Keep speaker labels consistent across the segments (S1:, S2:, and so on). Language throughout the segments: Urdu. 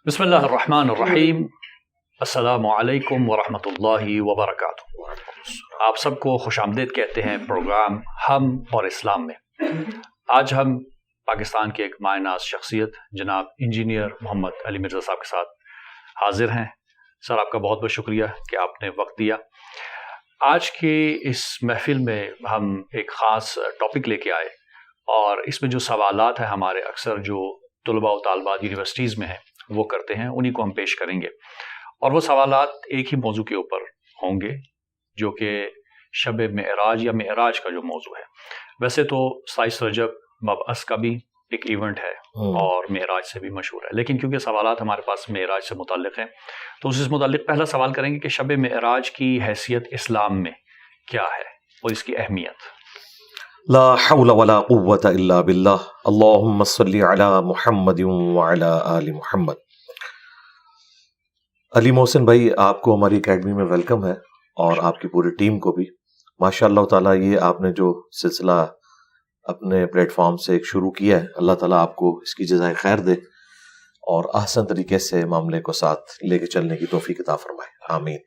S1: بسم اللہ الرحمن الرحیم۔ السلام علیکم ورحمۃ اللہ وبرکاتہ۔ آپ سب کو خوش آمدید کہتے ہیں پروگرام ہم اور اسلام میں۔ آج ہم پاکستان کے ایک مایہ ناز شخصیت جناب انجینئر محمد علی مرزا صاحب کے ساتھ حاضر ہیں۔ سر، آپ کا بہت بہت شکریہ کہ آپ نے وقت دیا۔ آج کی اس محفل میں ہم ایک خاص ٹاپک لے کے آئے اور اس میں جو سوالات ہیں ہمارے اکثر جو طلباء و طالبات یونیورسٹیز میں ہیں وہ کرتے ہیں، انہی کو ہم پیش کریں گے، اور وہ سوالات ایک ہی موضوع کے اوپر ہوں گے جو کہ شب معراج یا معراج کا جو موضوع ہے۔ ویسے تو 27 رجب مبعث کا بھی ایک ایونٹ ہے اور معراج سے بھی مشہور ہے، لیکن کیونکہ سوالات ہمارے پاس معراج سے متعلق ہیں تو اس متعلق پہلا سوال کریں گے کہ شب معراج کی حیثیت اسلام میں کیا ہے اور اس کی اہمیت۔
S2: لا حول ولا قوة الا باللہ، اللہم صلی علی محمد وعلی آل محمد۔ علی محسن بھائی، آپ کو ہماری اکیڈمی میں ویلکم ہے اور آپ کی پوری ٹیم کو بھی۔ ماشاء اللہ تعالیٰ یہ آپ نے جو سلسلہ اپنے پلیٹ فارم سے ایک شروع کیا ہے، اللہ تعالیٰ آپ کو اس کی جزائے خیر دے اور احسن طریقے سے معاملے کو ساتھ لے کے چلنے کی توفیق عطا فرمائے، آمین۔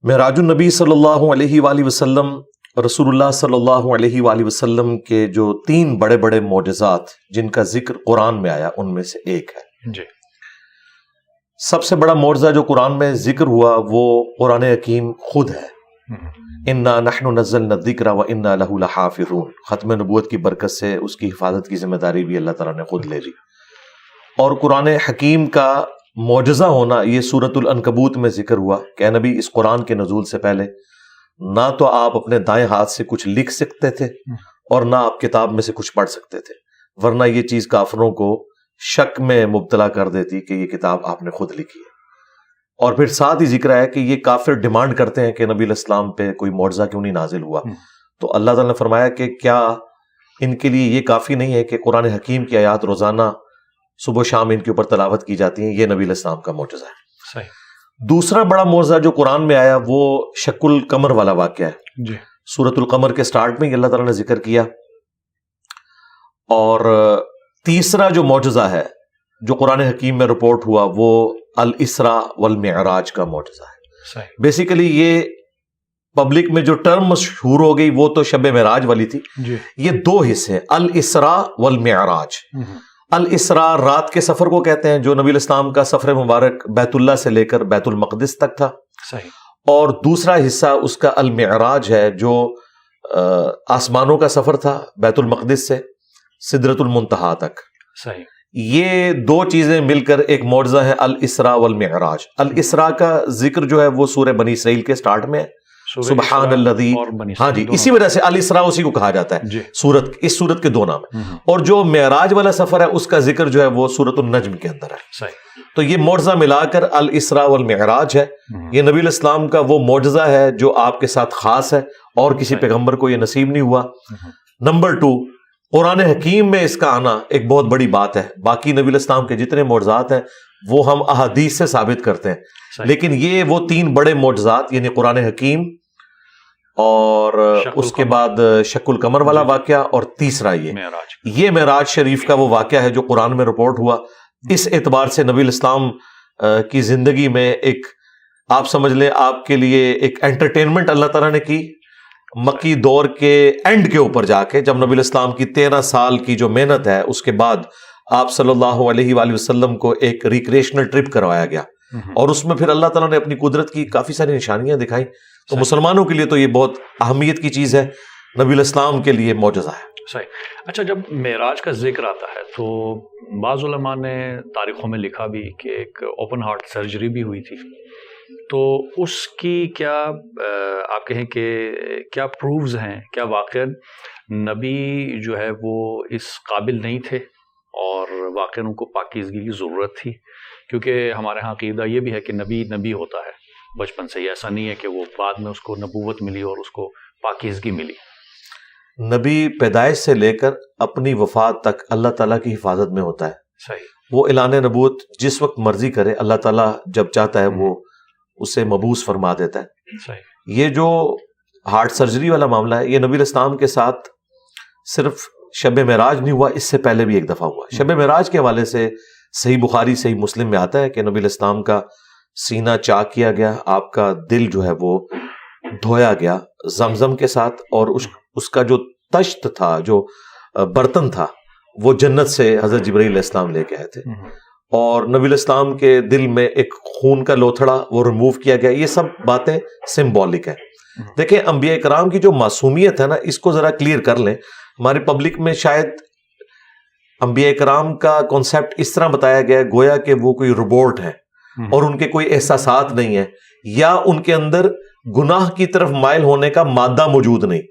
S2: معراج النبی صلی اللہ علیہ وآلہ وسلم، رسول اللہ صلی اللہ علیہ وآلہ وسلم کے جو 3 بڑے بڑے معجزات جن کا ذکر قرآن میں آیا ان میں سے ایک ہے
S1: جی۔
S2: سب سے بڑا معجزہ جو قرآن میں ذکر ہوا وہ قرآن حکیم خود ہے۔ انا نحن نزلنا الذکر وانا لہ لحافظون، ختم نبوت کی برکت سے اس کی حفاظت کی ذمہ داری بھی اللہ تعالیٰ نے خود لے لی۔ اور قرآن حکیم کا معجزہ ہونا یہ سورۃ العنکبوت میں ذکر ہوا کہ اے نبی اس قرآن کے نزول سے پہلے نہ تو آپ اپنے دائیں ہاتھ سے کچھ لکھ سکتے تھے اور نہ آپ کتاب میں سے کچھ پڑھ سکتے تھے، ورنہ یہ چیز کافروں کو شک میں مبتلا کر دیتی کہ یہ کتاب آپ نے خود لکھی ہے۔ اور پھر ساتھ ہی ذکر ہے کہ یہ کافر ڈیمانڈ کرتے ہیں کہ نبی علیہ السلام پہ کوئی معجزہ کیوں نہیں نازل ہوا، تو اللہ تعالیٰ نے فرمایا کہ کیا ان کے لیے یہ کافی نہیں ہے کہ قرآن حکیم کی آیات روزانہ صبح و شام ان کے اوپر تلاوت کی جاتی ہیں؟ یہ نبی علیہ السلام کا معجزہ ہے۔
S1: صحیح۔
S2: دوسرا بڑا معجزہ جو قرآن میں آیا وہ شق القمر والا واقعہ ہے۔
S1: جی۔
S2: سورۃ القمر کے سٹارٹ میں اللہ تعالیٰ نے ذکر کیا۔ اور تیسرا جو معجزہ ہے جو قرآن حکیم میں رپورٹ ہوا وہ الاسراء والمعراج کا معجزہ ہے۔
S1: صحیح۔
S2: بیسیکلی یہ پبلک میں جو ٹرم مشہور ہو گئی وہ تو شب معراج والی تھی۔
S1: جی۔
S2: یہ 2 حصے ہیں، الاسراء والمعراج۔ الاسراء رات کے سفر کو کہتے ہیں جو نبی علیہ السلام کا سفر مبارک بیت اللہ سے لے کر بیت المقدس تک تھا۔
S1: صحیح۔
S2: اور دوسرا حصہ اس کا المعراج ہے جو آسمانوں کا سفر تھا بیت المقدس سے سدرۃ المنتہا تک۔
S1: صحیح۔
S2: یہ 2 چیزیں مل کر ایک معجزہ ہے الاسراء والمعراج۔ الاسراء کا ذکر جو ہے وہ سورہ بنی اسرائیل کے سٹارٹ میں ہے، سبحان الذی، ہاں جی، اسی وجہ سے الاسراء اسی کو کہا جاتا ہے۔
S1: جی۔
S2: اس سورت کے 2 نام ہیں۔ اور جو معراج والا سفر ہے اس کا ذکر جو ہے وہ سورۃ النجم کے اندر ہے۔
S1: صحیح۔
S2: تو یہ معجزہ ملا کر الاسراء والمعراج ہے۔ یہ نبی علیہ السلام کا وہ معجزہ ہے جو آپ کے ساتھ خاص ہے اور کسی پیغمبر کو یہ نصیب نہیں ہوا۔ نمبر 2، قرآن حکیم میں اس کا آنا ایک بہت بڑی بات ہے۔ باقی نبی علیہ السلام کے جتنے معجزات ہیں وہ ہم احادیث سے ثابت کرتے ہیں، لیکن یہ وہ 3 بڑے معجزات یعنی قرآن حکیم اور اس کے بعد شق القمر والا واقعہ اور تیسرا یہ معراج شریف کا وہ واقعہ ہے جو قرآن میں رپورٹ ہوا۔ اس اعتبار سے نبی علیہ السلام کی زندگی میں ایک آپ سمجھ لیں آپ کے لیے ایک انٹرٹینمنٹ اللہ تعالیٰ نے کی۔ مکی دور کے اینڈ کے اوپر جا کے جب نبی علیہ السلام کی 13 سال کی جو محنت ہے اس کے بعد آپ صلی اللہ علیہ وآلہ وسلم کو ایک ریکریشنل ٹرپ کروایا گیا اور اس میں پھر اللہ تعالیٰ نے اپنی قدرت کی کافی ساری نشانیاں دکھائیں۔ تو مسلمانوں کے لیے تو یہ بہت اہمیت کی چیز ہے، نبی علیہ السلام کے لیے معجزہ ہے۔
S1: صحیح۔ اچھا، جب معراج کا ذکر آتا ہے تو بعض علماء نے تاریخوں میں لکھا بھی کہ ایک اوپن ہارٹ سرجری بھی ہوئی تھی، تو اس کی کیا آپ کہیں کہ کیا پروفز ہیں، کیا واقعاً نبی جو ہے وہ اس قابل نہیں تھے اور واقعاً ان کو پاکیزگی کی ضرورت تھی؟ کیونکہ ہمارے ہاں عقیدہ یہ بھی ہے کہ نبی ہوتا ہے بچپن سے ہی، ایسا نہیں ہے کہ وہ بعد میں اس کو نبوت ملی اور اس کو پاکیزگی ملی۔
S2: نبی پیدائش سے لے کر اپنی وفات تک اللہ تعالیٰ کی حفاظت میں ہوتا ہے۔
S1: صحیح۔
S2: وہ اعلان نبوت جس وقت مرضی کرے، اللہ تعالیٰ جب چاہتا ہے وہ اسے مبعوث فرما دیتا ہے۔
S1: صحیح۔
S2: یہ جو ہارٹ سرجری والا معاملہ ہے یہ نبی علیہ السلام کے ساتھ صرف شب معراج نہیں ہوا، اس سے پہلے بھی ایک دفعہ ہوا۔ شب معراج کے حوالے سے صحیح بخاری صحیح مسلم میں آتا ہے کہ نبی الاسلام کا سینہ چاک کیا گیا، آپ کا دل جو ہے وہ دھویا گیا زمزم کے ساتھ، اور اس کا جو تشت تھا، جو برتن تھا، وہ جنت سے حضرت جبرائیل علیہ السلام لے کے آئے تھے، اور نبی الاسلام کے دل میں ایک خون کا لوتھڑا وہ ریموو کیا گیا. یہ سب باتیں سمبولک ہیں. دیکھیں انبیاء کرام کی جو معصومیت ہے نا، اس کو ذرا کلیئر کر لیں. ہمارے پبلک میں شاید انبیاء کرام کا کانسیپٹ اس طرح بتایا گیا ہے گویا کہ وہ کوئی روبوٹ ہے اور ان کے کوئی احساسات نہیں ہیں، یا ان کے اندر گناہ کی طرف مائل ہونے کا مادہ موجود نہیں.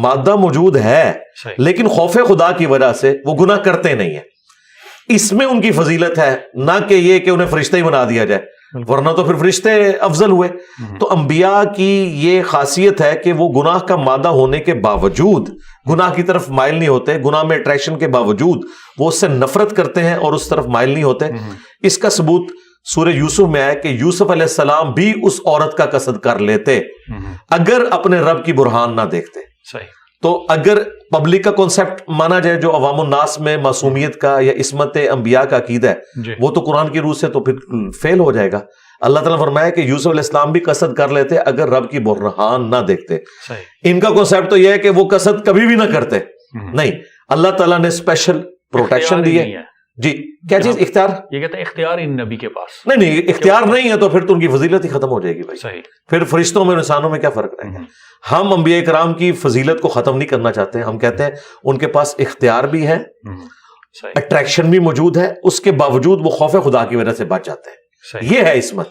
S2: مادہ موجود ہے لیکن خوف خدا کی وجہ سے وہ گناہ کرتے نہیں ہیں. اس میں ان کی فضیلت ہے، نہ کہ یہ کہ انہیں فرشتہ ہی بنا دیا جائے، ورنہ تو پھر فرشتے افضل ہوئے. تو انبیاء کی یہ خاصیت ہے کہ وہ گناہ کا مادہ ہونے کے باوجود گناہ کی طرف مائل نہیں ہوتے، گناہ میں اٹریکشن کے باوجود وہ اس سے نفرت کرتے ہیں اور اس طرف مائل نہیں ہوتے. اس کا ثبوت سورہ یوسف میں ہے کہ یوسف علیہ السلام بھی اس عورت کا قصد کر لیتے اگر اپنے رب کی برہان نہ دیکھتے. تو اگر پبلک کا کانسیپٹ مانا جائے جو عوام الناس میں معصومیت کا یا عصمت انبیاء کا عقیدہ ہے، وہ تو قرآن کی روح سے تو پھر فیل ہو جائے گا. اللہ تعالیٰ فرمایا کہ یوسف علیہ السلام بھی قصد کر لیتے اگر رب کی برہان نہ دیکھتے. ان کا کانسیپٹ تو یہ ہے کہ وہ قصد کبھی بھی نہ کرتے. نہیں، اللہ تعالیٰ نے اسپیشل پروٹیکشن دی ہے. جی کیا چیز؟ اختیار. یہ کہتے ہیں اختیار ان نبی کے پاس نہیں، اختیار نہیں ہے تو پھر تو ان کی فضیلت ہی ختم ہو جائے گی بھائی. صحیح. پھر فرشتوں میں انسانوں میں کیا فرق رہے گا؟ ہم انبیاء کرام کی فضیلت کو ختم نہیں کرنا چاہتے. ہم کہتے ہیں ان کے پاس اختیار بھی ہے، اٹریکشن بھی موجود ہے، اس کے باوجود وہ خوف خدا کی وجہ سے بچ جاتے ہیں. یہ ہے عصمت.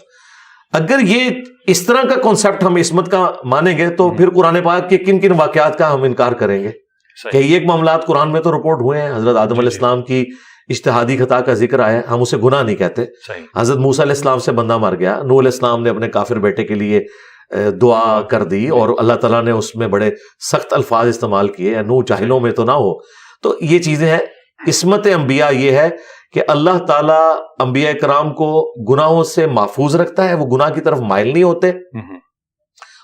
S2: اگر یہ اس طرح کا کانسیپٹ ہم عصمت کا مانیں گے تو پھر قرآن پاک کے کن کن واقعات کا ہم انکار کریں گے؟ کہ یہ معاملات قرآن میں تو رپورٹ ہوئے ہیں. حضرت آدم علیہ السلام کی اجتہادی خطا کا ذکر آیا، ہم اسے گناہ نہیں کہتے. حضرت موسیٰ علیہ السلام سے بندہ مر گیا، نوح علیہ السلام نے اپنے کافر بیٹے کے لیے دعا کر دی اور اللہ تعالیٰ نے اس میں بڑے سخت الفاظ استعمال کیے، نوح جاہلوں میں تو نہ ہو. تو یہ چیزیں ہیں. عصمت انبیاء یہ ہے کہ اللہ تعالیٰ انبیاء کرام کو گناہوں سے محفوظ رکھتا ہے، وہ گناہ کی طرف مائل نہیں ہوتے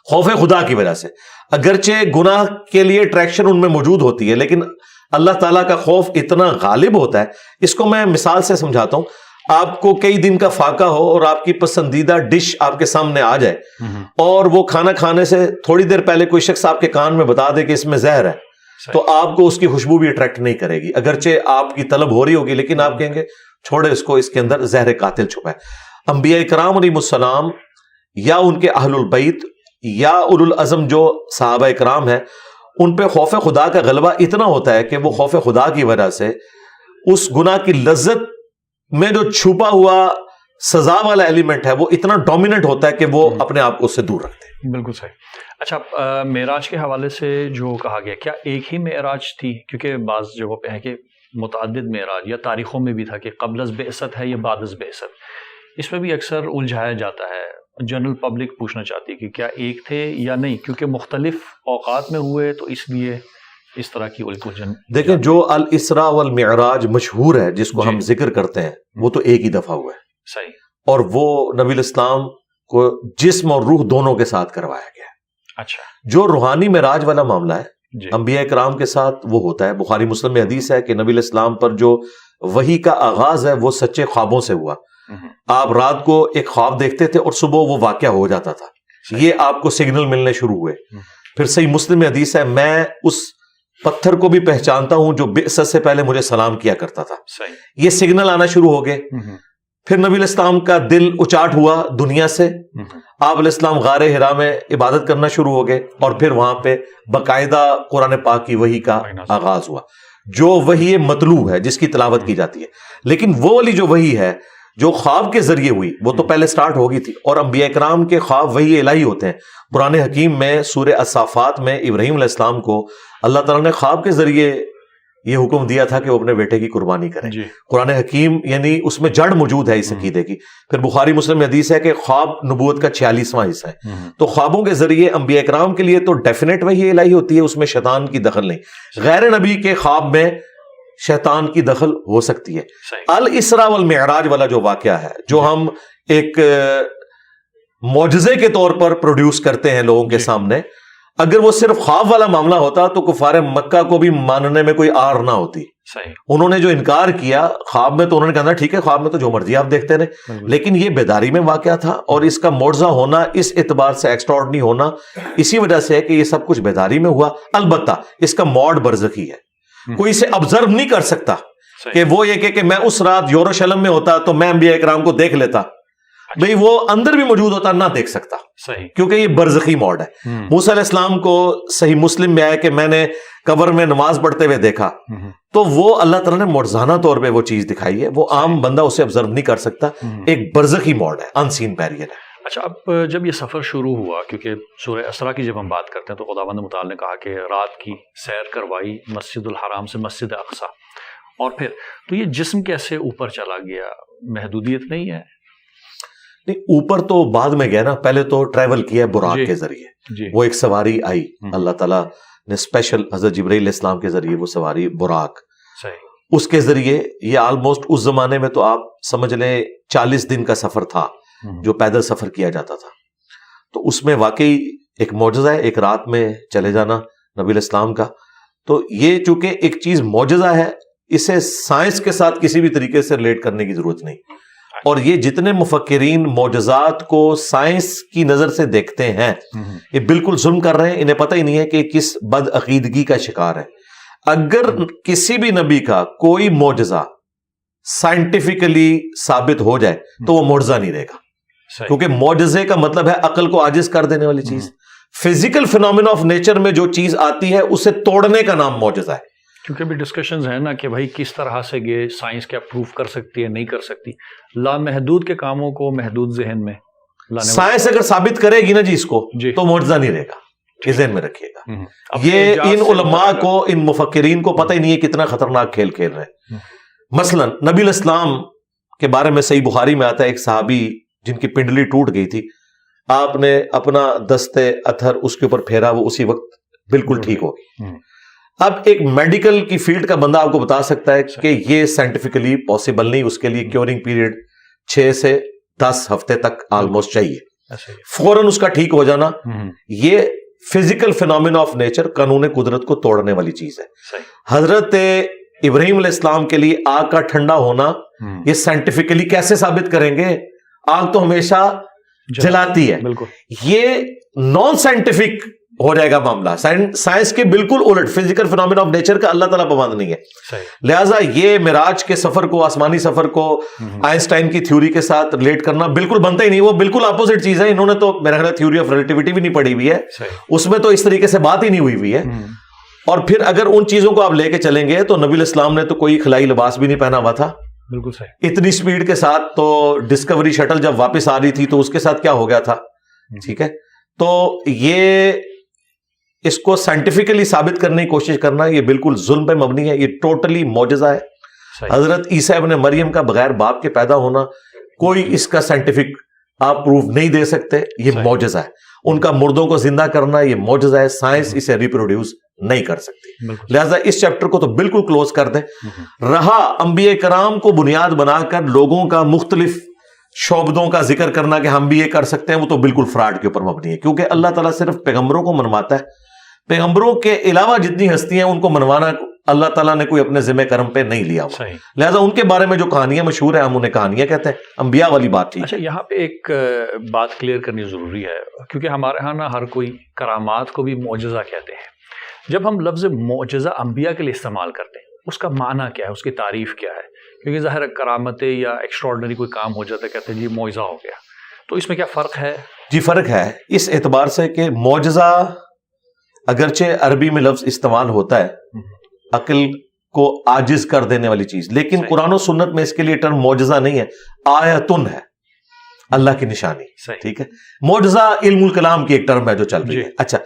S2: خوف خدا کی وجہ سے. اگرچہ گناہ کے لیے اٹریکشن ان میں موجود ہوتی ہے لیکن اللہ تعالیٰ کا خوف اتنا غالب ہوتا ہے. اس کو میں مثال سے سمجھاتا ہوں. آپ کو کئی دن کا فاقہ ہو اور آپ کی پسندیدہ ڈش آپ کے سامنے آ جائے اور وہ کھانا کھانے سے تھوڑی دیر پہلے کوئی شخص آپ کے کان میں بتا دے کہ اس میں زہر ہے، تو آپ کو اس کی خوشبو بھی اٹریکٹ نہیں کرے گی. اگرچہ آپ کی طلب ہو رہی ہوگی لیکن آپ کہیں گے چھوڑے اس کو، اس کے اندر زہر قاتل چھپا ہے. انبیاء کرام علیہ السلام یا ان کے اہل البیت یا اولو العزم جو صحابہ کرام ہیں، ان پہ خوف خدا کا غلبہ اتنا ہوتا ہے کہ وہ خوف خدا کی وجہ سے اس گناہ کی لذت میں جو چھپا ہوا سزا والا ایلیمنٹ ہے وہ اتنا ڈومیننٹ ہوتا ہے کہ وہ اپنے آپ کو اس سے دور رکھتے ہیں.
S1: بالکل صحیح. اچھا، معراج کے حوالے سے جو کہا گیا، کیا ایک ہی معراج تھی؟ کیونکہ بعض جگہوں پہ ہے کہ متعدد معراج، یا تاریخوں میں بھی تھا کہ قبل از بعثت ہے یا بعد از بعثت. اس میں بھی اکثر الجھایا جاتا ہے. جنرل پبلک پوچھنا چاہتی ہے کہ کیا ایک تھے یا نہیں، کیونکہ مختلف اوقات میں ہوئے تو اس لیے اس طرح کی الجھن.
S2: دیکھیں جو الاسراء والمعراج مشہور ہے جس کو ہم ذکر کرتے ہیں وہ تو ایک ہی دفعہ ہوا ہے.
S1: صحیح.
S2: اور وہ نبی الاسلام کو جسم اور روح دونوں کے ساتھ کروایا گیا.
S1: اچھا.
S2: جو روحانی معراج والا معاملہ ہے انبیاء کرام کے ساتھ وہ ہوتا ہے. بخاری مسلم میں حدیث ہے کہ نبی علیہ السلام پر جو وحی کا آغاز ہے وہ سچے خوابوں سے ہوا. آپ رات کو ایک خواب دیکھتے تھے اور صبح وہ واقعہ ہو جاتا تھا. یہ آپ کو سگنل ملنے شروع ہوئے. پھر صحیح مسلم میں حدیث ہے میں اس پتھر کو بھی پہچانتا ہوں جو بعثت سے پہلے مجھے سلام کیا کرتا تھا. یہ سگنل آنا شروع ہو گئے. پھر نبی علیہ السلام کا دل اچاٹ ہوا دنیا سے. آپ علیہ السلام غار حرا میں عبادت کرنا شروع ہو گئے اور پھر وہاں پہ باقاعدہ قرآن پاک کی وحی کا آغاز ہوا جو وحی مطلوع ہے جس کی تلاوت کی جاتی ہے. لیکن وہ والی جو وحی ہے جو خواب کے ذریعے ہوئی وہ تو پہلے سٹارٹ ہو گئی تھی. اور انبیاء کرام کے خواب وحی الہی ہوتے ہیں. قرآن حکیم میں سورہ الصافات میں ابراہیم علیہ السلام کو اللہ تعالیٰ نے خواب کے ذریعے یہ حکم دیا تھا کہ وہ اپنے بیٹے کی قربانی کریں. قرآن حکیم یعنی اس میں جڑ موجود ہے اس عقیدے کی. پھر بخاری مسلم میں حدیث ہے کہ خواب نبوت کا 46واں حصہ ہے. تو خوابوں کے ذریعے انبیاء کرام کے لیے تو ڈیفینیٹ وحی الہی ہوتی ہے، اس میں شیطان کی دخل نہیں. غیر نبی کے خواب میں شیطان کی دخل ہو سکتی ہے. الاسراء والمعراج والا جو واقعہ ہے جو ہم ایک معجزے کے طور پر پروڈیوس کرتے ہیں لوگوں کے سامنے، اگر وہ صرف خواب والا معاملہ ہوتا تو کفار مکہ کو بھی ماننے میں کوئی آر نہ ہوتی.
S1: صحیح.
S2: انہوں نے جو انکار کیا خواب میں تو انہوں نے کہا ٹھیک ہے خواب میں تو جو مرضی آپ دیکھتے رہے، لیکن یہ بیداری میں واقعہ تھا، اور اس کا معجزہ ہونا اس اعتبار سے ایکسٹراڈنری ہونا اسی وجہ سے ہے کہ یہ سب کچھ بیداری میں ہوا. البتہ اس کا موڈ برزخی ہے، کوئی اسے آبزرو نہیں کر سکتا کہ وہ یہ کہ میں اس رات یروشلم میں ہوتا تو میں انبیاء کرام کو دیکھ لیتا. بھئی وہ اندر بھی موجود ہوتا نہ دیکھ سکتا،
S1: صحیح،
S2: کیونکہ یہ برزخی موڈ ہے. موسیٰ علیہ السلام کو صحیح مسلم میں آیا کہ میں نے قبر میں نماز پڑھتے ہوئے دیکھا، تو وہ اللہ تعالیٰ نے معجزانہ طور پہ وہ چیز دکھائی ہے، وہ عام بندہ اسے آبزرو نہیں کر سکتا. ایک برزخی موڈ ہے، ان سین بیریئر ہے.
S1: اچھا، اب جب یہ سفر شروع ہوا، کیونکہ سورہ اسراء کی جب ہم بات کرتے ہیں تو خداوند متعال نے کہا کہ رات کی سیر کروائی مسجد الحرام سے مسجد اقصی، اور پھر تو یہ جسم کیسے اوپر چلا گیا؟ محدودیت نہیں ہے؟
S2: نہیں، اوپر تو بعد میں گیا نا، پہلے تو ٹریول کیا براق کے ذریعے. وہ ایک سواری آئی، اللہ تعالیٰ نے اسپیشل حضرت جبرائیل علیہ السلام کے ذریعے وہ سواری براق، اس کے ذریعے یہ آلموسٹ اس زمانے میں تو آپ سمجھ لیں 40 دن کا سفر تھا جو پیدل سفر کیا جاتا تھا. تو اس میں واقعی ایک معجزہ ہے، ایک رات میں چلے جانا نبی علیہ السلام کا. تو یہ چونکہ ایک چیز معجزہ ہے، اسے سائنس کے ساتھ کسی بھی طریقے سے ریلیٹ کرنے کی ضرورت نہیں. اور یہ جتنے مفکرین معجزات کو سائنس کی نظر سے دیکھتے ہیں یہ بالکل ظلم کر رہے ہیں. انہیں پتہ ہی نہیں ہے کہ کس بد عقیدگی کا شکار ہے. اگر کسی بھی نبی کا کوئی معجزہ سائنٹیفکلی ثابت ہو جائے تو وہ معجزہ نہیں رہے گا، کیونکہ معجزے کا مطلب ہے عقل کو عاجز کر دینے والی چیز. فزیکل فینومینا آف نیچر میں جو چیز آتی ہے اسے توڑنے کا نام معجزہ ہے.
S1: کیونکہ بھی ڈسکشنز ہیں نا کہ بھائی کس طرح سے یہ سائنس کیا پروف کر سکتی ہے، نہیں کر سکتی. لامحدود کے کاموں کو محدود ذہن میں لانے،
S2: سائنس اگر ثابت کرے گی نا جی اس کو تو معجزہ نہیں رہے گا. یہ ذہن میں رکھیے گا. یہ ان علماء کو، ان مفکرین کو پتہ ہی نہیں ہے کتنا خطرناک کھیل کھیل رہے ہیں. مثلا نبی علیہ السلام کے بارے میں صحیح بخاری میں آتا ہے، ایک صحابی جن کی پنڈلی ٹوٹ گئی تھی، آپ نے اپنا دستے اتھر اس کے اوپر پھیرا، وہ اسی وقت بالکل ٹھیک ہو گئی. اب ایک میڈیکل کی فیلڈ کا بندہ آپ کو بتا سکتا ہے کہ یہ سائنٹیفکلی پاسبل نہیں، اس کے لیے کیورنگ پیریڈ 6 سے 10 ہفتے تک آلموسٹ چاہیے، فوراً اس کا ٹھیک ہو جانا. یہ فزیکل فینومینا آف نیچر، قانون قدرت کو توڑنے والی چیز ہے. حضرت ابراہیم علیہ السلام کے لیے آگ کا ٹھنڈا ہونا، یہ سائنٹیفکلی کیسے ثابت کریں گے؟ آگ تو ہمیشہ جلاتی ہے. یہ نان سائنٹیفک ہو جائے گا معاملہ. سائنس کے بالکل الٹ، فزیکل فینومینا آف نیچر کا اللہ تعالیٰ پابند نہیں ہے. لہٰذا یہ معراج کے سفر کو، آسمانی سفر کو آئنسٹائن کی تھیوری کے ساتھ ریلیٹ کرنا بالکل بنتا ہی نہیں. وہ بالکل اپوزٹ چیز ہے. انہوں نے تو میرا خیال ہے تھیوری آف ریلیٹیوٹی بھی نہیں پڑھی ہوئی ہے، اس میں تو اس طریقے سے بات ہی نہیں ہوئی ہے. اور پھر اگر ان چیزوں کو آپ لے کے چلیں گے تو نبی علیہ السلام نے تو کوئی خلائی لباس بھی نہیں پہنا ہوا تھا.
S1: بالکل صحیح.
S2: اتنی سپیڈ کے ساتھ تو ڈسکوری شٹل جب واپس آ رہی تھی تو اس کے ساتھ کیا ہو گیا تھا. ٹھیک ہے، تو یہ اس کو سائنٹیفکلی ثابت کرنے کی کوشش کرنا یہ بالکل ظلم پہ مبنی ہے. یہ ٹوٹلی معجزہ ہے. حضرت عیسیٰ ابن مریم کا بغیر باپ کے پیدا ہونا، کوئی اس کا سائنٹیفک آپ پروف نہیں دے سکتے. یہ معجزہ ہے. ان کا مردوں کو زندہ کرنا یہ معجزہ ہے. سائنس اسے ریپروڈیوس نہیں کر سکتی. لہٰذا اس چیپٹر کو تو بالکل کلوز کر دیں. رہا انبیاء کرام کو بنیاد بنا کر لوگوں کا مختلف شعبدوں کا ذکر کرنا کہ ہم بھی یہ کر سکتے ہیں، وہ تو بالکل فراڈ کے اوپر مبنی ہے. کیونکہ اللہ تعالیٰ صرف پیغمبروں کو منواتا ہے. پیغمبروں کے علاوہ جتنی ہستیاں ان کو منوانا اللہ تعالیٰ نے کوئی اپنے ذمہ کرم پہ نہیں لیا ہوا. لہٰذا ان کے بارے میں جو کہانیاں مشہور ہیں ہم انہیں کہانیاں کہتے ہیں. انبیاء والی بات تھی.
S1: اچھا، یہاں پہ ایک بات کلیئر کرنی ضروری ہے، کیونکہ ہمارے ہاں نا ہر کوئی کرامات کو بھی معجزہ کہتے ہیں. جب ہم لفظ معجزہ انبیاء کے لیے استعمال کرتے ہیں اس کا معنی کیا ہے، اس کی تعریف کیا ہے؟ کیونکہ ظاہر کرامتیں یا ایکسٹراڈنری کوئی کام ہو جاتا ہے کہتے ہیں جی معجزہ ہو گیا، تو اس میں کیا فرق ہے؟
S2: جی فرق ہے اس اعتبار سے کہ معجزہ اگرچہ عربی میں لفظ استعمال ہوتا ہے عقل کو عاجز کر دینے والی چیز، لیکن قرآن و سنت میں اس کے لیے ٹرم معجزہ نہیں ہے، آیتن ہے، اللہ کی نشانی. ٹھیک ہے، معجزہ علم الکلام کی ایک ٹرم ہے جو چل رہی ہے. اچھا،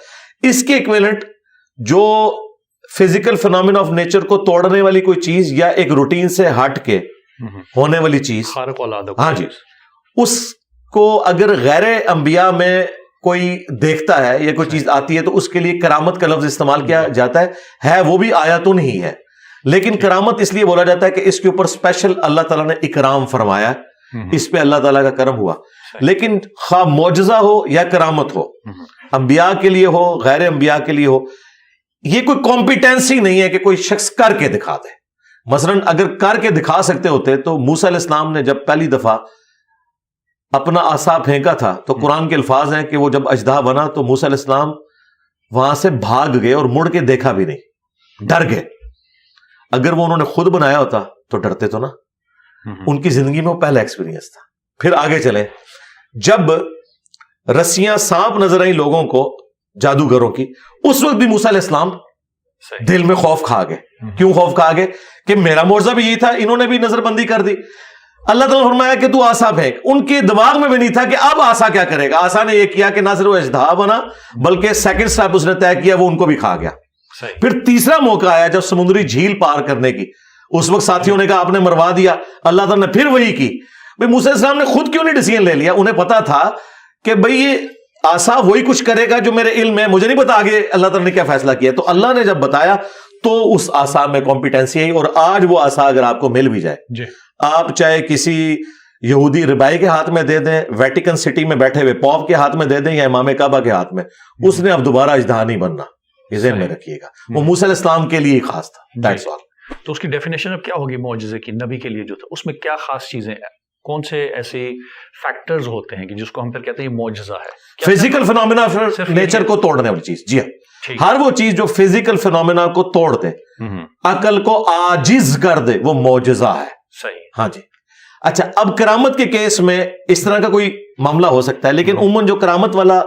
S2: اس کے ایکویلنٹ جو فزیکل فینومینا آف نیچر کو توڑنے والی کوئی چیز یا ایک روٹین سے ہٹ کے ہونے والی چیز، ہاں جی، اس کو اگر غیر انبیاء میں کوئی دیکھتا ہے یا کوئی چیز آتی ہے تو اس کے لیے کرامت کا لفظ استعمال کیا جاتا ہے وہ بھی آیاتن ہی ہے. لیکن کرامت اس لیے بولا جاتا ہے کہ اس کے اوپر اسپیشل اللہ تعالیٰ نے اکرام فرمایا، اس پہ اللہ تعالیٰ کا کرم ہوا. لیکن خواہ معجزہ ہو یا کرامت ہو، انبیاء کے لیے ہو غیر انبیاء کے لیے ہو، یہ کوئی کمپیٹنسی نہیں ہے کہ کوئی شخص کر کے دکھا دے. مثلاً اگر کر کے دکھا سکتے ہوتے تو موسیٰ علیہ السلام نے جب پہلی دفعہ اپنا عصا پھینکا تھا تو قرآن کے الفاظ ہیں کہ وہ جب اژدہا بنا تو موسیٰ علیہ السلام وہاں سے بھاگ گئے اور مڑ کے دیکھا بھی نہیں، ڈر گئے. اگر وہ انہوں نے خود بنایا ہوتا تو ڈرتے تو نا. ان کی زندگی میں وہ پہلا ایکسپیرینس تھا. پھر آگے چلیں، جب رسیاں سانپ نظر آئیں لوگوں کو جادوگروں کی، اس وقت بھی موسیٰ علیہ السلام دل میں خوف کھا گئے. کیوں خوف کھا گئے؟ کہ میرا معجزہ بھی یہی تھا، انہوں نے بھی نظر بندی کر دی. اللہ تعالیٰ نے فرمایا کہ تو عصا پھینک. ان کے دماغ میں بھی نہیں تھا کہ اب عصا کیا کرے گا. عصا نے یہ کیا کہ نہ صرف وہ اژدہا بنا بلکہ سیکنڈ سٹیپ اس نے طے کیا، وہ ان کو بھی کھا گیا. پھر تیسرا موقع آیا جب سمندری جھیل پار کرنے کی، اس وقت ساتھیوں نے کہا آپ نے مروا دیا. اللہ تعالیٰ نے پھر وہی کی. بھئی موسیٰ علیہ السلام نے خود کیوں نہیں ڈیسیژن لے لیا؟ انہیں پتا تھا کہ بھئی یہ عصا وہی کچھ کرے گا جو میرے علم ہے، مجھے نہیں پتا آگے اللہ تعالیٰ نے کیا فیصلہ کیا. تو اللہ نے جب بتایا تو اس عصا میں کمپیٹنسی آئی. اور آج وہ عصا اگر آپ کو مل بھی جائے، آپ چاہے کسی یہودی ربائی کے ہاتھ میں دے دیں، ویٹیکن سٹی میں بیٹھے ہوئے پوپ کے ہاتھ میں دے دیں یا امام کعبہ کے ہاتھ میں، اس نے اب دوبارہ اژدہا نہیں بننا. یہ ذہن میں رکھیے گا. وہ موسیٰ علیہ السلام کے لیے خاص تھا. That's all.
S1: تو اس کی ڈیفینیشن اب کیا ہوگی معجزے کی نبی کے لیے جو تھا؟ اس میں کیا خاص چیزیں ہیں؟ کون سے ایسے فیکٹرز ہوتے ہیں کہ جس کو ہم پھر کہتے ہیں یہ معجزہ ہے؟
S2: فزیکل فینومینا نیچر کو توڑنے والی چیز. جی ہاں، ہر وہ چیز جو فزیکل فینومینا کو توڑ دے، عقل کو عاجز کر دے، وہ معجزہ ہے.
S1: صحیح.
S2: ہاں جی. اچھا، اب کرامت کے کیس میں اس طرح کا کوئی معاملہ ہو سکتا ہے، لیکن عموماً جو کرامت والا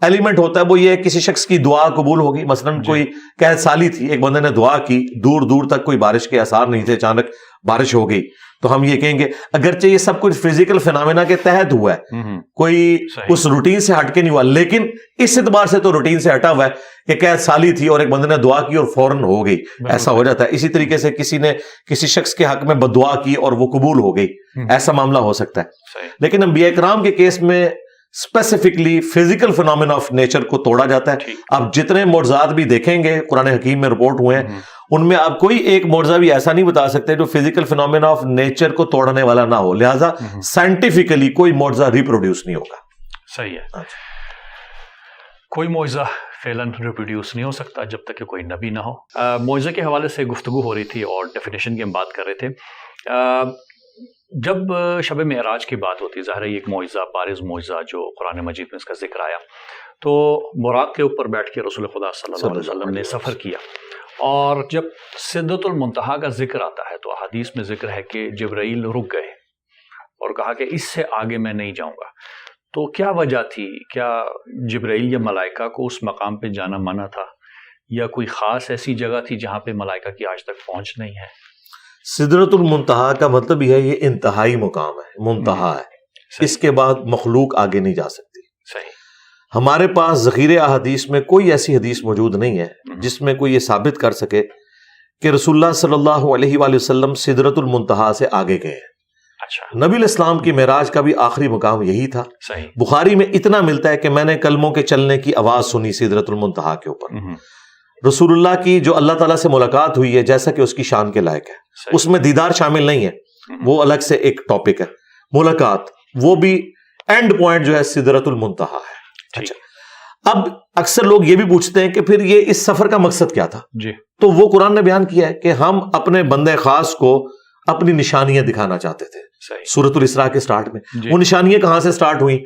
S2: ایلیمنٹ ہوتا ہے وہ یہ ہے کسی شخص کی دعا قبول ہوگی. مثلاً کوئی قحط سالی تھی، ایک بندے نے دعا کی، دور دور تک کوئی بارش کے آثار نہیں تھے، اچانک بارش ہو گئی، تو ہم یہ کہیں گے اگرچہ یہ سب کچھ فزیکل فینومینا کے تحت ہوا ہے، کوئی اس روٹین سے ہٹ کے نہیں ہوا، لیکن اس اعتبار سے تو روٹین سے ہٹا ہوا ہے کہ قحط سالی تھی اور ایک بندے نے دعا کی اور فوراً ہو گئی. ایسا ہو جاتا ہے. اسی طریقے سے کسی نے کسی شخص کے حق میں بددعا کی اور وہ قبول ہو گئی، ایسا معاملہ ہو سکتا ہے. لیکن انبیاء کرام کے کیس میں specifically physical phenomena of nature کو توڑا جاتا ہے. آپ جتنے معجزات بھی دیکھیں گے قرآن حکیم میں رپورٹ ہوئے ہیں، ان میں آپ کوئی ایک معجزہ بھی ایسا نہیں بتا سکتے جو فزیکل فینومینا آف نیچر کو توڑنے والا نہ ہو. لہٰذا سائنٹیفکلی کوئی معجزہ ریپروڈیوس نہیں ہوگا.
S1: صحیح ہے. کوئی معجزہ فعلاً ریپروڈیوس نہیں ہو سکتا جب تک کہ کوئی نبی نہ ہو. معجزے کے حوالے سے گفتگو ہو رہی تھی اور ڈیفینیشن کی ہم بات کر رہے تھے. جب شب معراج کی بات ہوتی ہے، ظاہر ہے ایک معجزہ، بارز معجزہ جو قرآن مجید میں اس کا ذکر آیا، تو براق کے اوپر بیٹھ کے رسول خدا صلی اللہ علیہ وسلم نے سفر کیا، اور جب سدرۃ المنتہا کا ذکر آتا ہے تو احادیث میں ذکر ہے کہ جبرائیل رک گئے اور کہا کہ اس سے آگے میں نہیں جاؤں گا. تو کیا وجہ تھی؟ کیا جبرائیل یا ملائکہ کو اس مقام پہ جانا منع تھا، یا کوئی خاص ایسی جگہ تھی جہاں پہ ملائکہ کی آج تک پہنچ نہیں ہے؟
S2: سدرۃ المنتہا کا مطلب یہ ہے یہ انتہائی مقام ہے، منتہا ہے. اس کے بعد مخلوق آگے نہیں جا سکتی.
S1: صحیح.
S2: ہمارے پاس ذخیرے احادیث میں کوئی ایسی حدیث موجود نہیں ہے جس میں کوئی یہ ثابت کر سکے کہ رسول اللہ صلی اللہ علیہ وآلہ وسلم سدرۃ المنتہا سے آگے گئے ہیں.
S1: اچھا.
S2: نبی الاسلام کی معراج کا بھی آخری مقام یہی تھا.
S1: صحیح.
S2: بخاری میں اتنا ملتا ہے کہ میں نے کلموں کے چلنے کی آواز سنی سدرۃ المنتہا کے اوپر. رسول اللہ کی جو اللہ تعالیٰ سے ملاقات ہوئی ہے جیسا کہ اس کی شان کے لائق ہے، اس میں دیدار شامل نہیں ہے، وہ الگ سے ایک ٹاپک ہے. ملاقات وہ بھی اینڈ پوائنٹ جو ہے سدرۃ المنتہا ہے. اچھا، اب اکثر لوگ یہ بھی پوچھتے ہیں کہ پھر یہ اس سفر کا مقصد کیا تھا؟
S1: جی.
S2: تو وہ قرآن نے بیان کیا ہے کہ ہم اپنے بندے خاص کو اپنی نشانیاں دکھانا چاہتے تھے. سورۃ الاسراء کے سٹارٹ میں وہ نشانیاں کہاں سے سٹارٹ ہوئیں؟